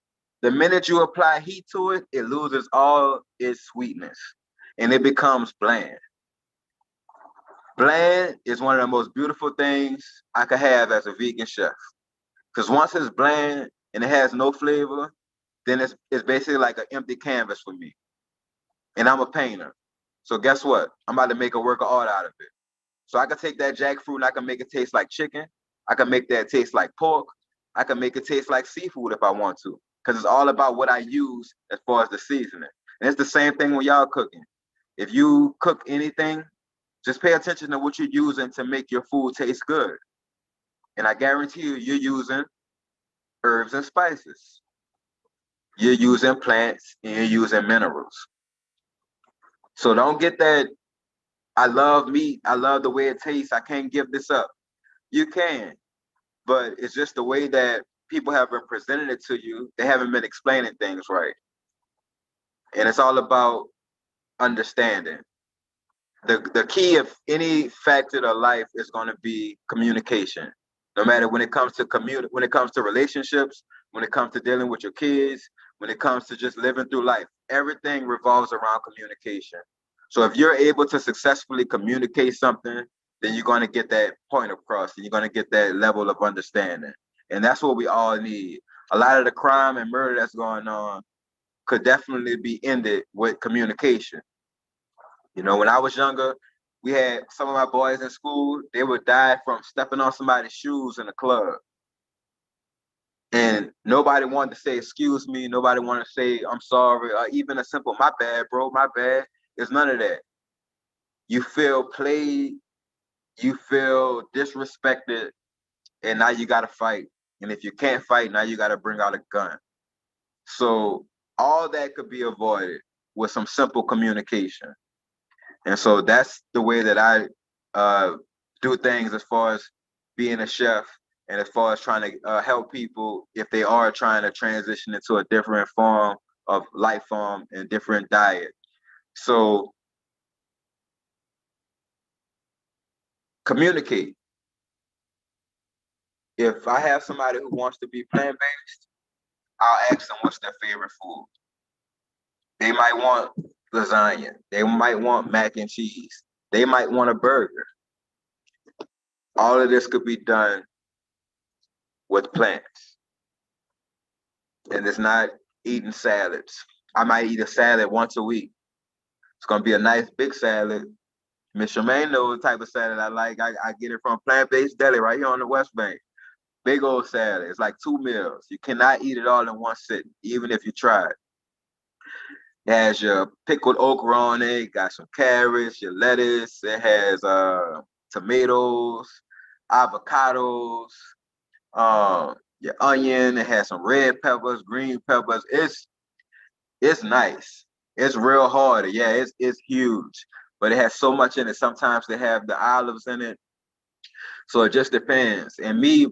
The minute you apply heat to it, it loses all its sweetness and it becomes bland. Bland is one of the most beautiful things I could have as a vegan chef. Because once it's bland and it has no flavor, then it's basically like an empty canvas for me. And I'm a painter. So guess what? I'm about to make a work of art out of it. So I can take that jackfruit and I can make it taste like chicken. I can make that taste like pork. I can make it taste like seafood if I want to. Because it's all about what I use as far as the seasoning. And it's the same thing when y'all cooking. If you cook anything, just pay attention to what you're using to make your food taste good. And I guarantee you, you're using herbs and spices. You're using plants and you're using minerals. So don't get that, I love meat, I love the way it tastes, I can't give this up. You can, but it's just the way that people have been presenting it to you. They haven't been explaining things right. And it's all about understanding. The key of any facet of life is going to be communication. No matter when it comes to when it comes to relationships, when it comes to dealing with your kids, when it comes to just living through life, everything revolves around communication. So if you're able to successfully communicate something, then you're going to get that point across and you're going to get that level of understanding. And that's what we all need. A lot of the crime and murder that's going on could definitely be ended with communication. You know, when I was younger, we had some of my boys in school, they would die from stepping on somebody's shoes in a club. And nobody wanted to say, excuse me. Nobody wanted to say, I'm sorry. Or even a simple, my bad, bro, my bad. There's none of that. You feel played, you feel disrespected, and now you got to fight. And if you can't fight, now you got to bring out a gun. So all that could be avoided with some simple communication. And so that's the way that I do things as far as being a chef and as far as trying to help people if they are trying to transition into a different form of life form and different diet. So communicate. If I have somebody who wants to be plant-based, I'll ask them what's their favorite food. They might want lasagna. They might want mac and cheese. They might want a burger. All of this could be done with plants. And it's not eating salads. I might eat a salad once a week. It's going to be a nice big salad. Miss Charmaine knows the type of salad I like. I get it from Plant Based Deli right here on the West Bank. Big old salad. It's like 2 meals. You cannot eat it all in one sitting, even if you try it. It has your pickled okra on it, got some carrots, your lettuce. It has tomatoes, avocados, your onion. It has some red peppers, green peppers. It's nice. It's real hard. Yeah, it's huge, but it has so much in it. Sometimes they have the olives in it, so it just depends. And me,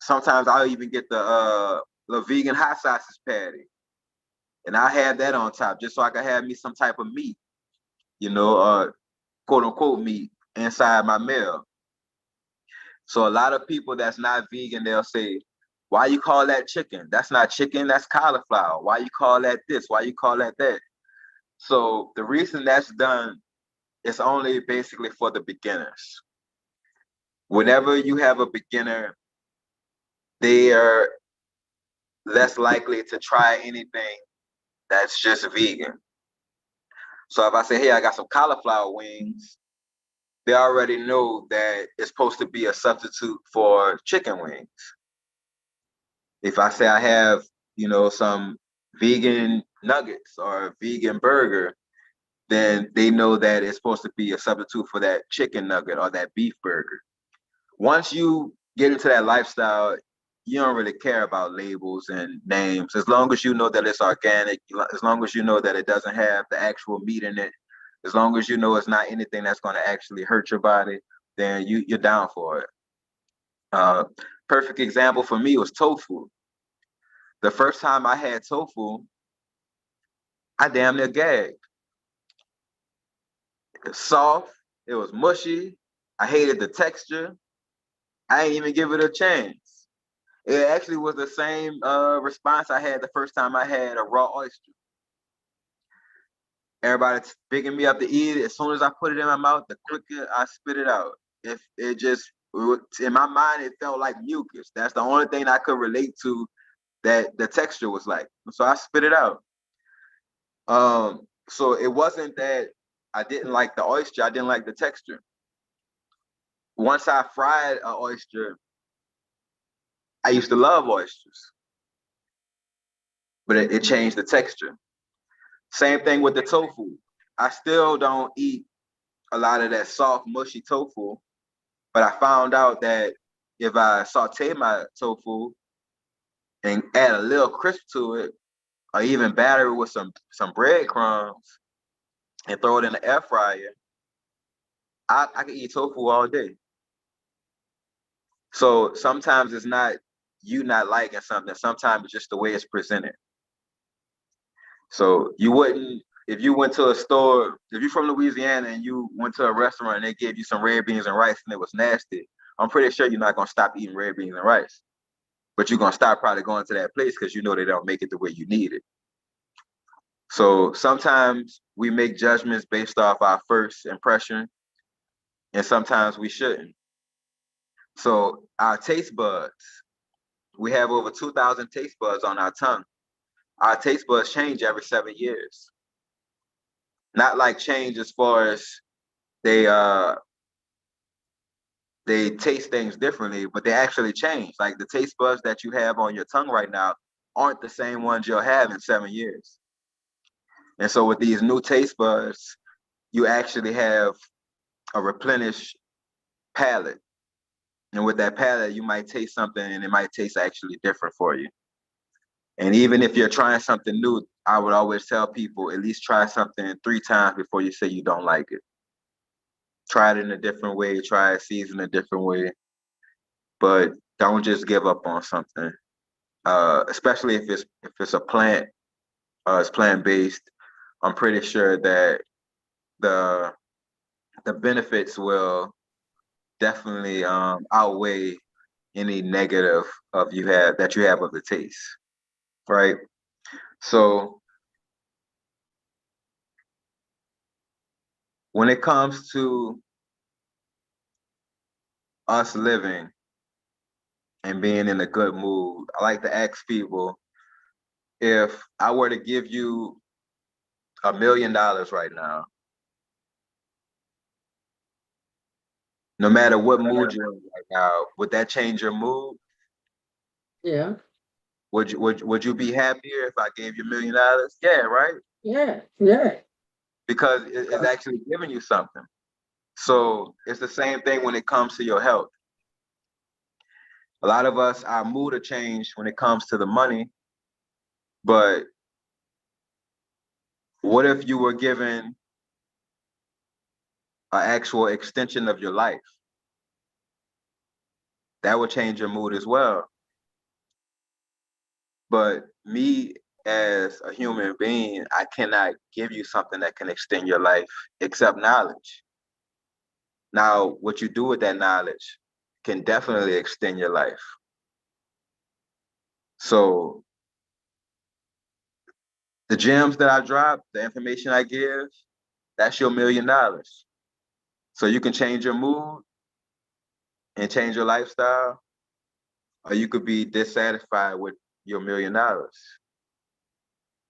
Sometimes I'll even get the vegan hot sausage patty, and I have that on top just so I can have me some type of meat, quote unquote meat inside my meal. So a lot of people that's not vegan, they'll say, why you call that chicken? That's not chicken, that's cauliflower. Why you call that this? Why you call that that? So the reason that's done is only basically for the beginners. Whenever you have a beginner, they are less likely to try anything that's just vegan. So if I say, hey, I got some cauliflower wings, they already know that it's supposed to be a substitute for chicken wings. If I say I have, some vegan nuggets or a vegan burger, then they know that it's supposed to be a substitute for that chicken nugget or that beef burger. Once you get into that lifestyle, you don't really care about labels and names. As long as you know that it's organic, as long as you know that it doesn't have the actual meat in it, as long as you know it's not anything that's going to actually hurt your body, then you're down for it. Perfect example for me was tofu. The first time I had tofu, I damn near gagged. It was soft, it was mushy. I hated the texture. I didn't even give it a chance. It actually was the same response I had the first time I had a raw oyster. Everybody's picking me up to eat it. As soon as I put it in my mouth, the quicker I spit it out. If it just in my mind, it felt like mucus. That's the only thing I could relate to that the texture was like. So I spit it out. So it wasn't that I didn't like the oyster, I didn't like the texture. Once I fried an oyster, I used to love oysters, but it changed the texture. Same thing with the tofu. I still don't eat a lot of that soft, mushy tofu, but I found out that if I saute my tofu and add a little crisp to it, or even batter it with some breadcrumbs and throw it in the air fryer, I can eat tofu all day. So sometimes it's not you not liking something, sometimes it's just the way it's presented. So you wouldn't, if you went to a store, if you're from Louisiana and you went to a restaurant and they gave you some red beans and rice and it was nasty, I'm pretty sure you're not gonna stop eating red beans and rice. But you're gonna stop probably going to that place because you know they don't make it the way you need it. So sometimes we make judgments based off our first impression, and sometimes we shouldn't. So our taste buds, we have over 2,000 taste buds on our tongue. Our taste buds change every 7 years. Not like change as far as they they taste things differently, but they actually change. Like the taste buds that you have on your tongue right now aren't the same ones you'll have in 7 years. And so with these new taste buds, you actually have a replenished palate. And with that palate, you might taste something and it might taste actually different for you. And even if you're trying something new, I would always tell people at least try something 3 times before you say you don't like it. Try it in a different way, try it seasoned a different way, but don't just give up on something. Especially if it's a plant, it's plant based. I'm pretty sure that the the benefits will definitely outweigh any negative of you have that you have of the taste, right? So when it comes to us living and being in a good mood, I like to ask people, if I were to give you $1 million right now, no matter what mood you're in right now, would that change your mood? Yeah, Would you be happier if I gave you $1 million? Yeah, right. yeah, yeah. Because it's actually giving you something. So it's the same thing when it comes to your health. A lot of us, our mood will change when it comes to the money, but what if you were given an actual extension of your life? that will change your mood as well. But me as a human being, I cannot give you something that can extend your life except knowledge. Now, what you do with that knowledge can definitely extend your life. So the gems that I drop, the information I give, that's your $1 million. So you can change your mood and change your lifestyle, or you could be dissatisfied with your $1 million.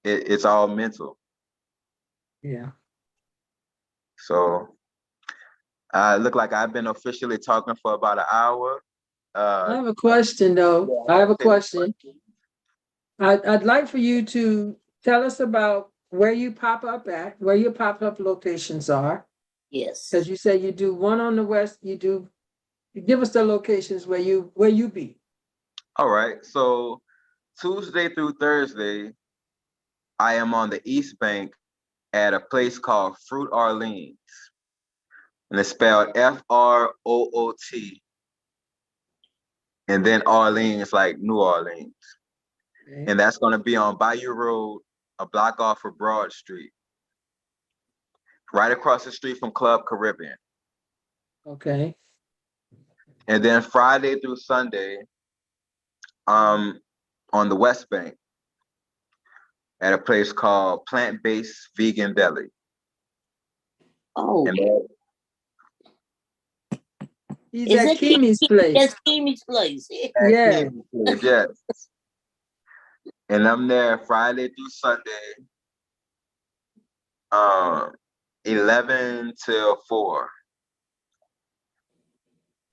It's all mental. Yeah. So look like I've been officially talking for about an hour. I have a question though. I have a question. I'd like for you to tell us about where you pop up at, where your pop-up locations are. Yes. Because you say you do one on the west, you give us the locations where you be. All right. So Tuesday through Thursday, I am on the East Bank at a place called Fruit Orleans. And it's spelled F-R-O-O-T. And then Orleans, like New Orleans. Okay. And that's going to be on Bayou Road, a block off of Broad Street, right across the street from Club Caribbean. Okay. And then Friday through Sunday, on the West Bank at a place called Plant Based Vegan Deli. Oh, And He's is at it Kimi's place. That's Kimi's place. Yeah. yes. And I'm there Friday through Sunday, 11 till 4.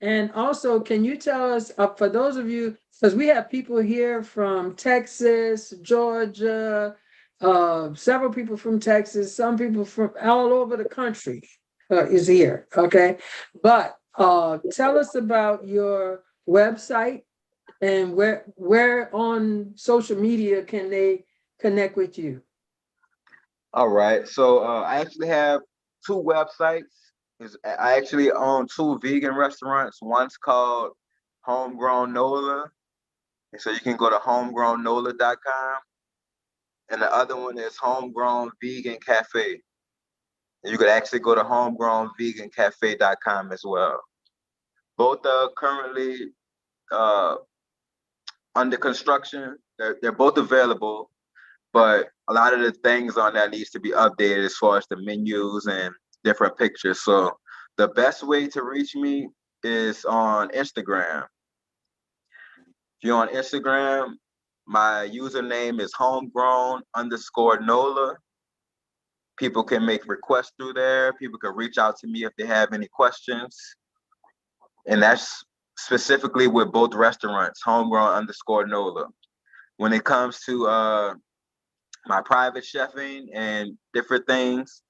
And also, can you tell us, for those of you, because we have people here from Texas, Georgia, several people from Texas, some people from all over the country is here, okay? But tell us about your website and where on social media can they connect with you? All right. So I actually have 2 websites. I actually own 2 vegan restaurants. One's called Homegrown Nola. And so you can go to homegrownnola.com. And the other one is Homegrown Vegan Cafe. And you could actually go to homegrownvegancafe.com as well. Both are currently under construction. They're both available, but a lot of the things on that needs to be updated as far as the menus and different pictures. So the best way to reach me is on Instagram. If you're on Instagram, my username is homegrown_Nola. People can make requests through there. People can reach out to me if they have any questions. And that's specifically with both restaurants, homegrown_Nola. When it comes to my private chefing and different things,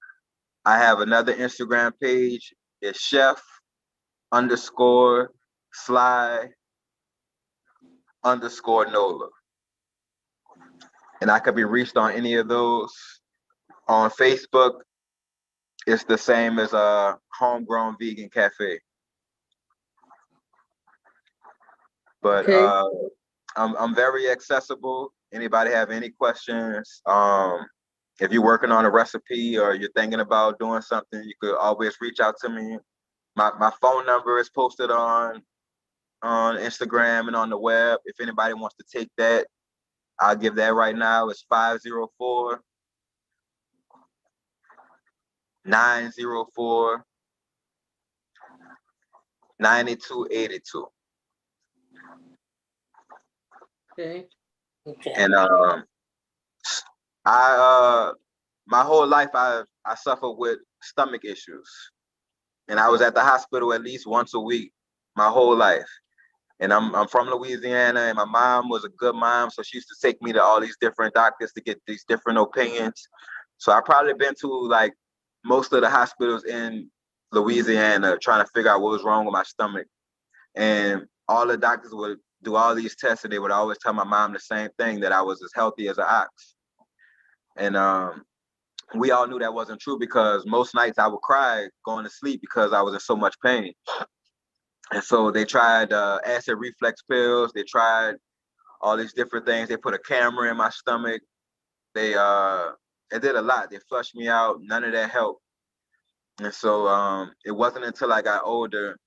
I have another Instagram page. It's chef_Sly_Nola. And I could be reached on any of those. On Facebook, it's the same as Homegrown Vegan Cafe. But Okay. I'm very accessible. Anybody have any questions? If you're working on a recipe or you're thinking about doing something, you could always reach out to me. My phone number is posted on Instagram and on the web. If anybody wants to take that, I'll give that right now. It's 504-904-9282. Okay. Okay. And I my whole life I suffer with stomach issues. And I was at the hospital at least once a week my whole life. And I'm from Louisiana, and my mom was a good mom, so she used to take me to all these different doctors to get these different opinions. So I probably been to like most of the hospitals in Louisiana trying to figure out what was wrong with my stomach. And all the doctors would do all these tests, and they would always tell my mom the same thing, that I was as healthy as an ox. And we all knew that wasn't true, because most nights I would cry going to sleep because I was in so much pain. And so they tried acid reflux pills. They tried all these different things. They put a camera in my stomach. They did a lot. They flushed me out. None of that helped. And so it wasn't until I got older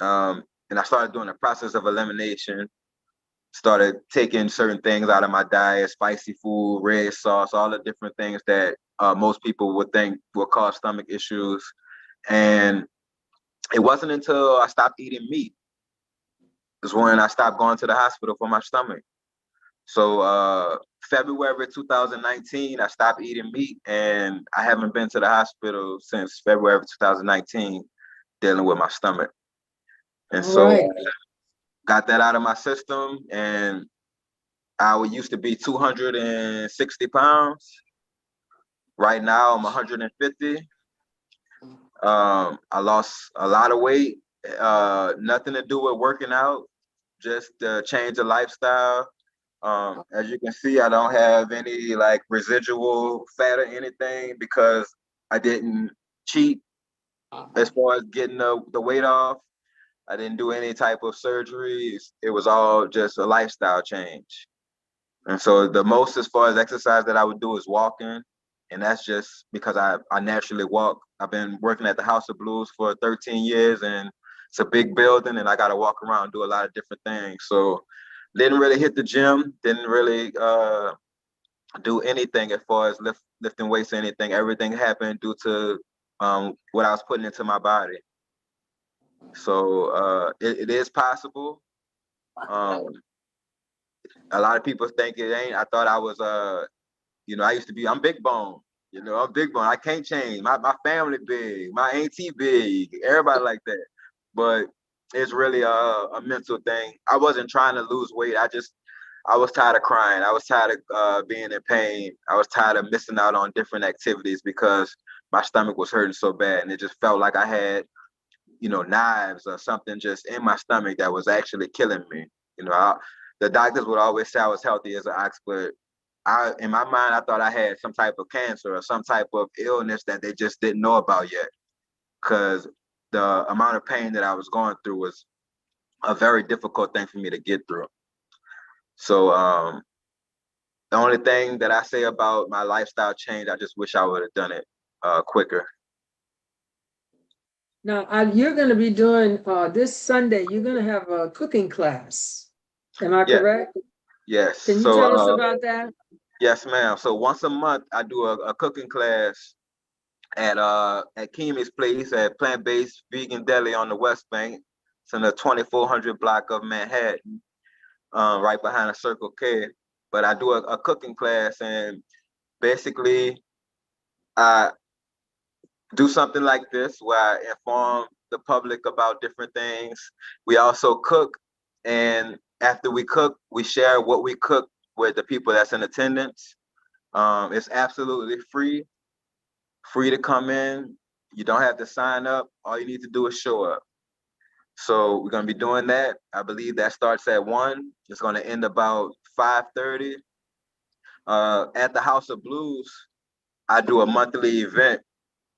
and I started doing the process of elimination, started taking certain things out of my diet, spicy food, red sauce, all the different things that most people would think will cause stomach issues. And it wasn't until I stopped eating meat is when I stopped going to the hospital for my stomach. So February 2019, I stopped eating meat, and I haven't been to the hospital since February 2019 dealing with my stomach. And All so right. got that out of my system, and I used to be 260 pounds. Right now I'm 150. I lost a lot of weight, nothing to do with working out, just change of lifestyle. As you can see, I don't have any like residual fat or anything because I didn't cheat as far as getting the weight off. I didn't do any type of surgeries. It was all just a lifestyle change. And so the most as far as exercise that I would do is walking. And that's just because I naturally walk. I've been working at the House of Blues for 13 years, and it's a big building and I got to walk around and do a lot of different things. So didn't really hit the gym, didn't really do anything as far as lifting weights or anything. Everything happened due to what I was putting into my body. So it is possible. Um, a lot of people think it ain't. I thought I was I used to be, I'm big bone. I'm big bone. I can't change. My family big, my auntie big, everybody like that. But it's really a mental thing. I wasn't trying to lose weight. I was tired of crying. I was tired of being in pain. I was tired of missing out on different activities because my stomach was hurting so bad. And it just felt like I had, knives or something just in my stomach that was actually killing me. The doctors would always say I was healthy as an ox, but in my mind, I thought I had some type of cancer or some type of illness that they just didn't know about yet. Because the amount of pain that I was going through was a very difficult thing for me to get through. So the only thing that I say about my lifestyle change, I just wish I would have done it quicker. Now, you're going to be doing this Sunday, you're going to have a cooking class. Am I correct? Yes. Can you tell us about that? Yes, ma'am. So once a month, I do a cooking class at Kimi's place at Plant Based Vegan Deli on the West Bank. It's in the 2400 block of Manhattan, right behind the Circle K. But I do a cooking class, and basically I do something like this where I inform the public about different things. We also cook, and after we cook, we share what we cook with the people that's in attendance. It's absolutely free to come in. You don't have to sign up. All you need to do is show up. So we're gonna be doing that. I believe that starts at 1. It's gonna end about 5:30. At the House of Blues, I do a monthly event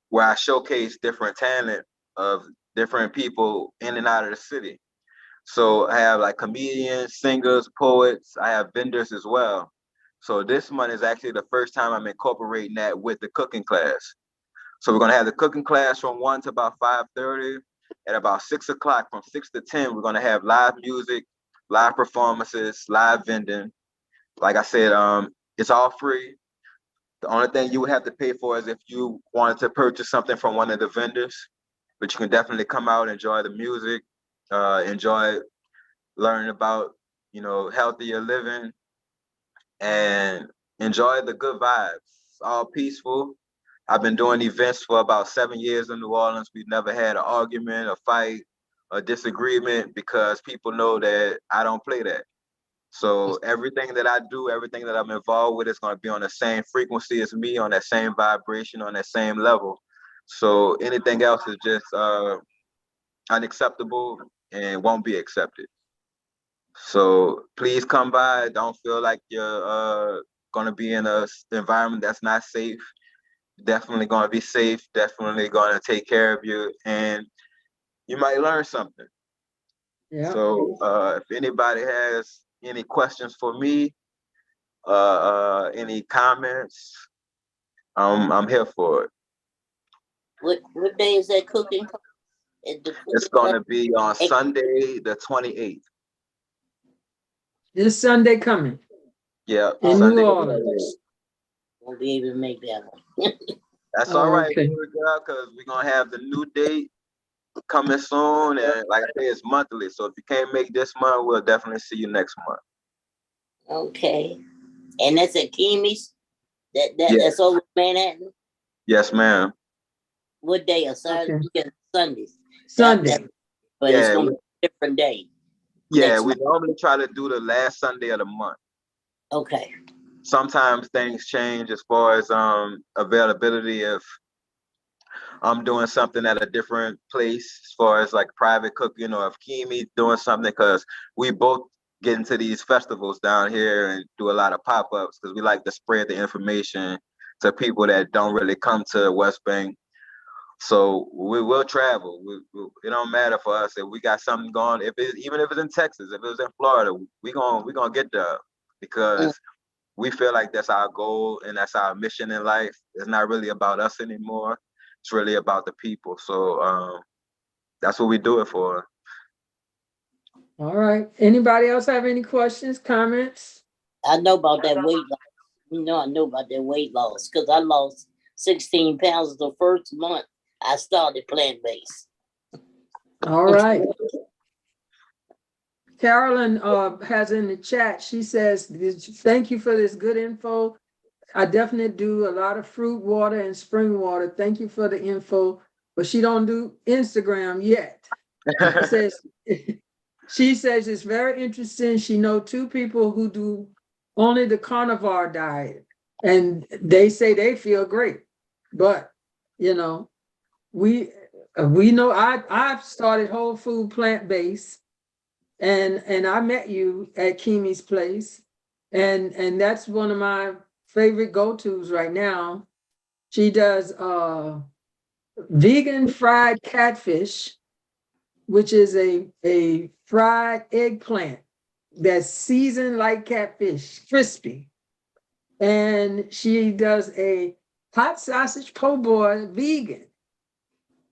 where I showcase different talent of different people in and out of the city. So I have like comedians, singers, poets. I have vendors as well. So this month is actually the first time I'm incorporating that with the cooking class. So we're gonna have the cooking class from 1 to about 5:30. At about 6 o'clock, from 6 to 10, we're gonna have live music, live performances, live vending. Like I said, it's all free. The only thing you would have to pay for is if you wanted to purchase something from one of the vendors, but you can definitely come out, enjoy the music, enjoy learning about, healthier living, and enjoy the good vibes. It's all peaceful. I've been doing events for about 7 years in New Orleans. We've never had an argument, a fight, a disagreement because people know that I don't play that. So everything that I do, everything that I'm involved with is going to be on the same frequency as me, on that same vibration, on that same level. So anything else is just unacceptable and won't be accepted. So please come by. Don't feel like you're going to be in a environment that's not safe. Definitely going to be safe. Definitely going to take care of you, and you might learn something. Yeah. So if anybody has any questions for me, any comments, I'm here for it. What day is that cooking? At the It's cooking going class? to be on Sunday, the 28th. This Sunday coming Yeah, in Sunday. New The Orleans. 28th. Won't be able to make that one. That's all right, Okay. girl, because we're going to have the new date coming soon. And like I say, it's monthly. So if you can't make this month, we'll definitely see you next month. Okay. And that's at Kimmy's? Yeah. That's over Manhattan? Yes, ma'am. What day? A Saturday? Okay. Yeah, Sundays. Sunday. But it's Yeah, gonna be a different day. Yeah, Next we month. normally try to do the last Sunday of the month. Okay. Sometimes things change as far as availability. If I'm doing something at a different place, as far as like private cooking, or if Kimi doing something, because we both get into these festivals down here and do a lot of pop-ups because we like to spread the information to people that don't really come to West Bank. So we will travel. It don't matter for us if we got something going. Even if it's in Texas, if it was in Florida, we gonna get there because we feel like that's our goal and that's our mission in life. It's not really about us anymore. It's really about the people. So that's what we do it for. All right. Anybody else have any questions, comments? I know about that weight loss. I know about that weight loss because I lost 16 pounds the first month I started plant-based. All right. Carolyn has in the chat, she says, thank you for this good info. I definitely do a lot of fruit water and spring water. Thank you for the info, but she don't do Instagram yet. She says it's very interesting. She know two people who do only the carnivore diet, and they say they feel great. But we know I've started whole food plant-based, and I met you at Kimi's place, and that's one of my favorite go-tos right now. She does vegan fried catfish, which is a fried eggplant that's seasoned like catfish, crispy. And she does a hot sausage po' boy vegan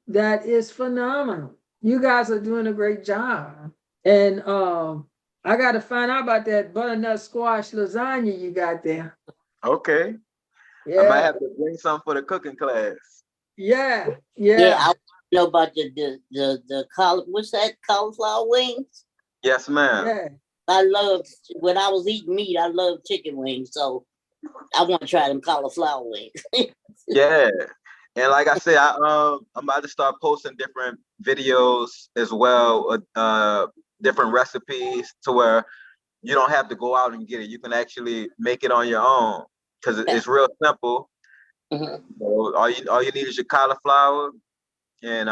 that is phenomenal. You guys are doing a great job. And I got to find out about that butternut squash lasagna you got there. Okay. Yeah. I might have to bring some for the cooking class. Yeah. I know about the what's that, cauliflower wings? Yes, ma'am. Yeah. I love, when I was eating meat, I love chicken wings, so I want to try them cauliflower wings. Yeah. And like I said, I'm about to start posting different videos as well, different recipes to where you don't have to go out and get it. You can actually make it on your own because it's real simple. Mhm. So all you need is your cauliflower, and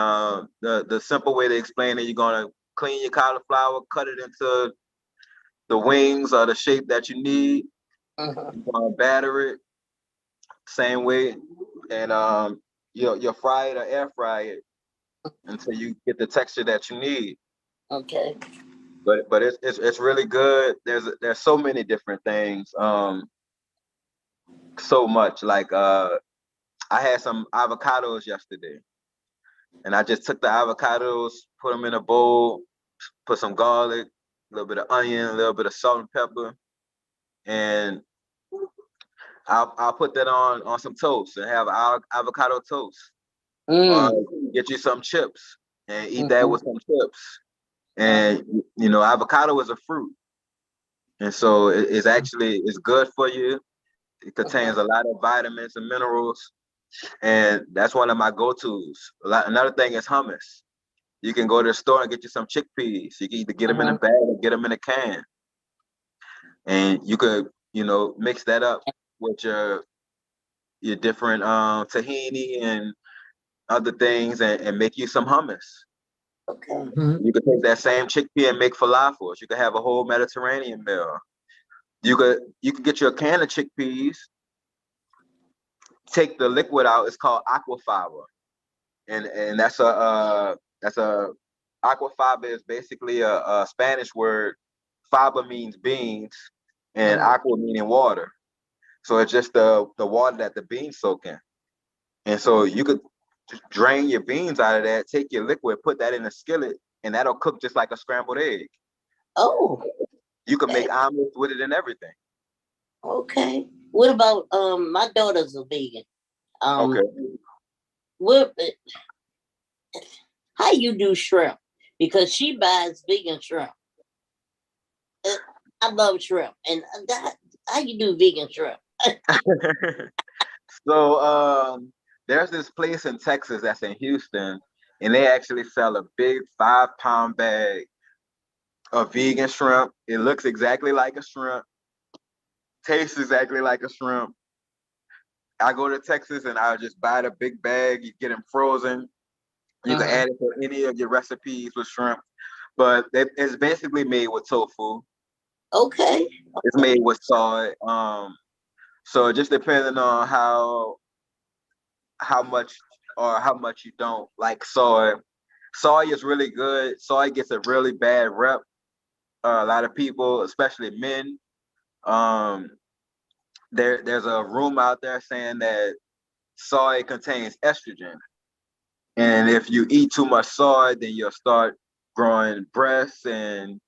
the simple way to explain it, you're gonna clean your cauliflower, cut it into the wings or the shape that you need. Mhm. You're gonna batter it same way, and you'll fry it or air fry it until you get the texture that you need. Okay. But it's really good. There's so many different things. So much like I had some avocados yesterday, and I just took the avocados, put them in a bowl, put some garlic, a little bit of onion, a little bit of salt and pepper, and I'll put that on some toast and have avocado toast. Get you some chips and eat that with some chips. And avocado is a fruit, and so it's good for you. It contains a lot of vitamins and minerals, and that's one of my go-tos. Another thing is hummus. You can go to the store and get you some chickpeas. You can either get them in a bag or get them in a can, and you could mix that up with your different tahini and other things, and make you some hummus. Okay. You could take that same chickpea and make falafels. You could have a whole Mediterranean meal. You could get you a can of chickpeas, take the liquid out. It's called aquafaba, and that's a aquafaba is basically a Spanish word. Faba means beans, and aqua meaning water. So it's just the water that the beans soak in. And so you could just drain your beans out of that, take your liquid, put that in a skillet, and that'll cook just like a scrambled egg. Oh, You can make omelets with it and everything. okay. What about my daughter's a vegan. Okay. What how you do shrimp? Because she buys vegan shrimp. I love shrimp. And how you do vegan shrimp? So there's this place in Texas that's in Houston, and they actually sell a big 5-pound bag of vegan shrimp. It looks exactly like a shrimp, tastes exactly like a shrimp. I go to Texas and I'll just buy the big bag. You get them frozen. You can add it to any of your recipes with shrimp, but it's basically made with tofu. Okay. It's made with soy. So just depending on how much or how much you don't like soy. Soy is really good. Soy gets a really bad rep. A lot of people, especially men, there's a rumor out there saying that soy contains estrogen, and if you eat too much soy, then you'll start growing breasts and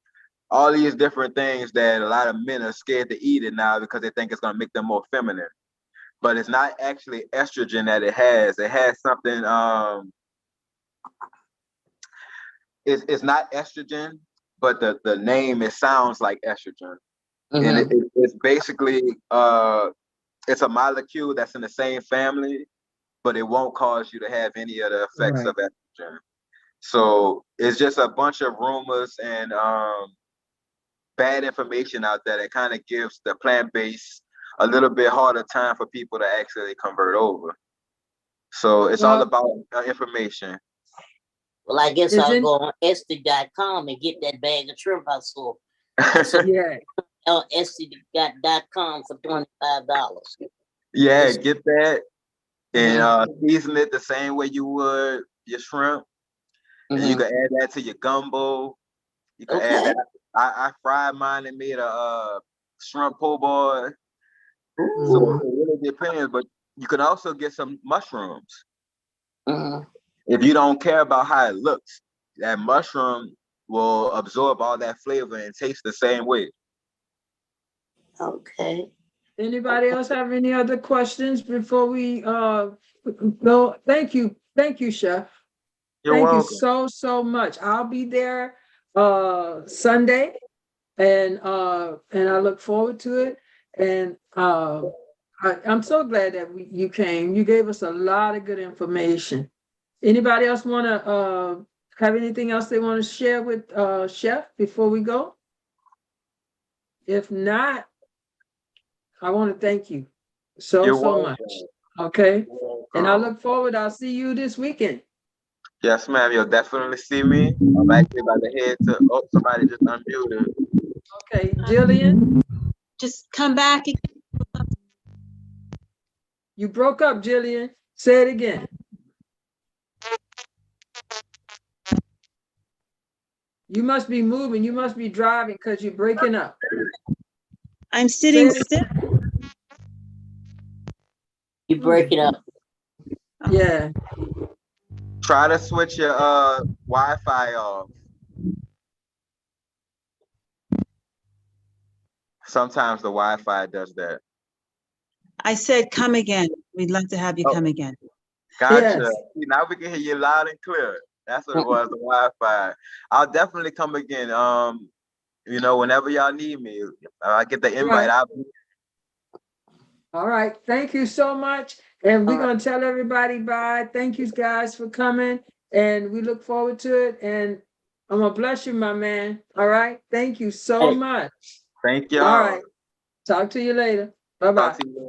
all these different things that a lot of men are scared to eat it now because they think it's going to make them more feminine. But it's not actually estrogen that it has. It has something. It's not estrogen, but the name, it sounds like estrogen, and it's basically it's a molecule that's in the same family, but it won't cause you to have any of the effects of estrogen. So it's just a bunch of rumors and bad information out there that kind of gives the plant-based a little bit harder time for people to actually convert over. So it's all about information. Well, I guess I'll go on Etsy.com and get that bag of shrimp I saw. Yeah. On Etsy.com for $25. Yeah, get that and season it the same way you would your shrimp. And you can add that to your gumbo. You can add that. I fried mine and made a shrimp po' boy. So it really depends, but you can also get some mushrooms. If you don't care about how it looks, that mushroom will absorb all that flavor and taste the same way. Okay. Anybody else have any other questions before we go? Thank you, Chef. You're Thank welcome. you so much. I'll be there Sunday, and I look forward to it. And I'm so glad that you came. You gave us a lot of good information. Anybody else want to have anything else they want to share with Chef before we go? If not, I want to thank you so much. Okay. And I look forward. I'll see you this weekend. Yes, ma'am. You'll definitely see me. I'm actually about to head to. Oh, somebody just unmuted. Okay, Jillian. Just come back. You broke up, Jillian. Say it again. You must be moving. You must be driving because you're breaking up. I'm sitting still. You break it up. Yeah. Try to switch your Wi-Fi off. Sometimes the Wi-Fi does that. I said, come again. We'd love to have you come again. Gotcha. Yes. Now we can hear you loud and clear. That's what it was, the Wi-Fi. I'll definitely come again. Whenever y'all need me, I get the invite. Right. All right. Thank you so much. And we're going to tell everybody bye. Thank you guys for coming. And we look forward to it. And I'm going to bless you, my man. All right. Thank you so much. Thank y'all. All right. Talk to you later. Bye-bye.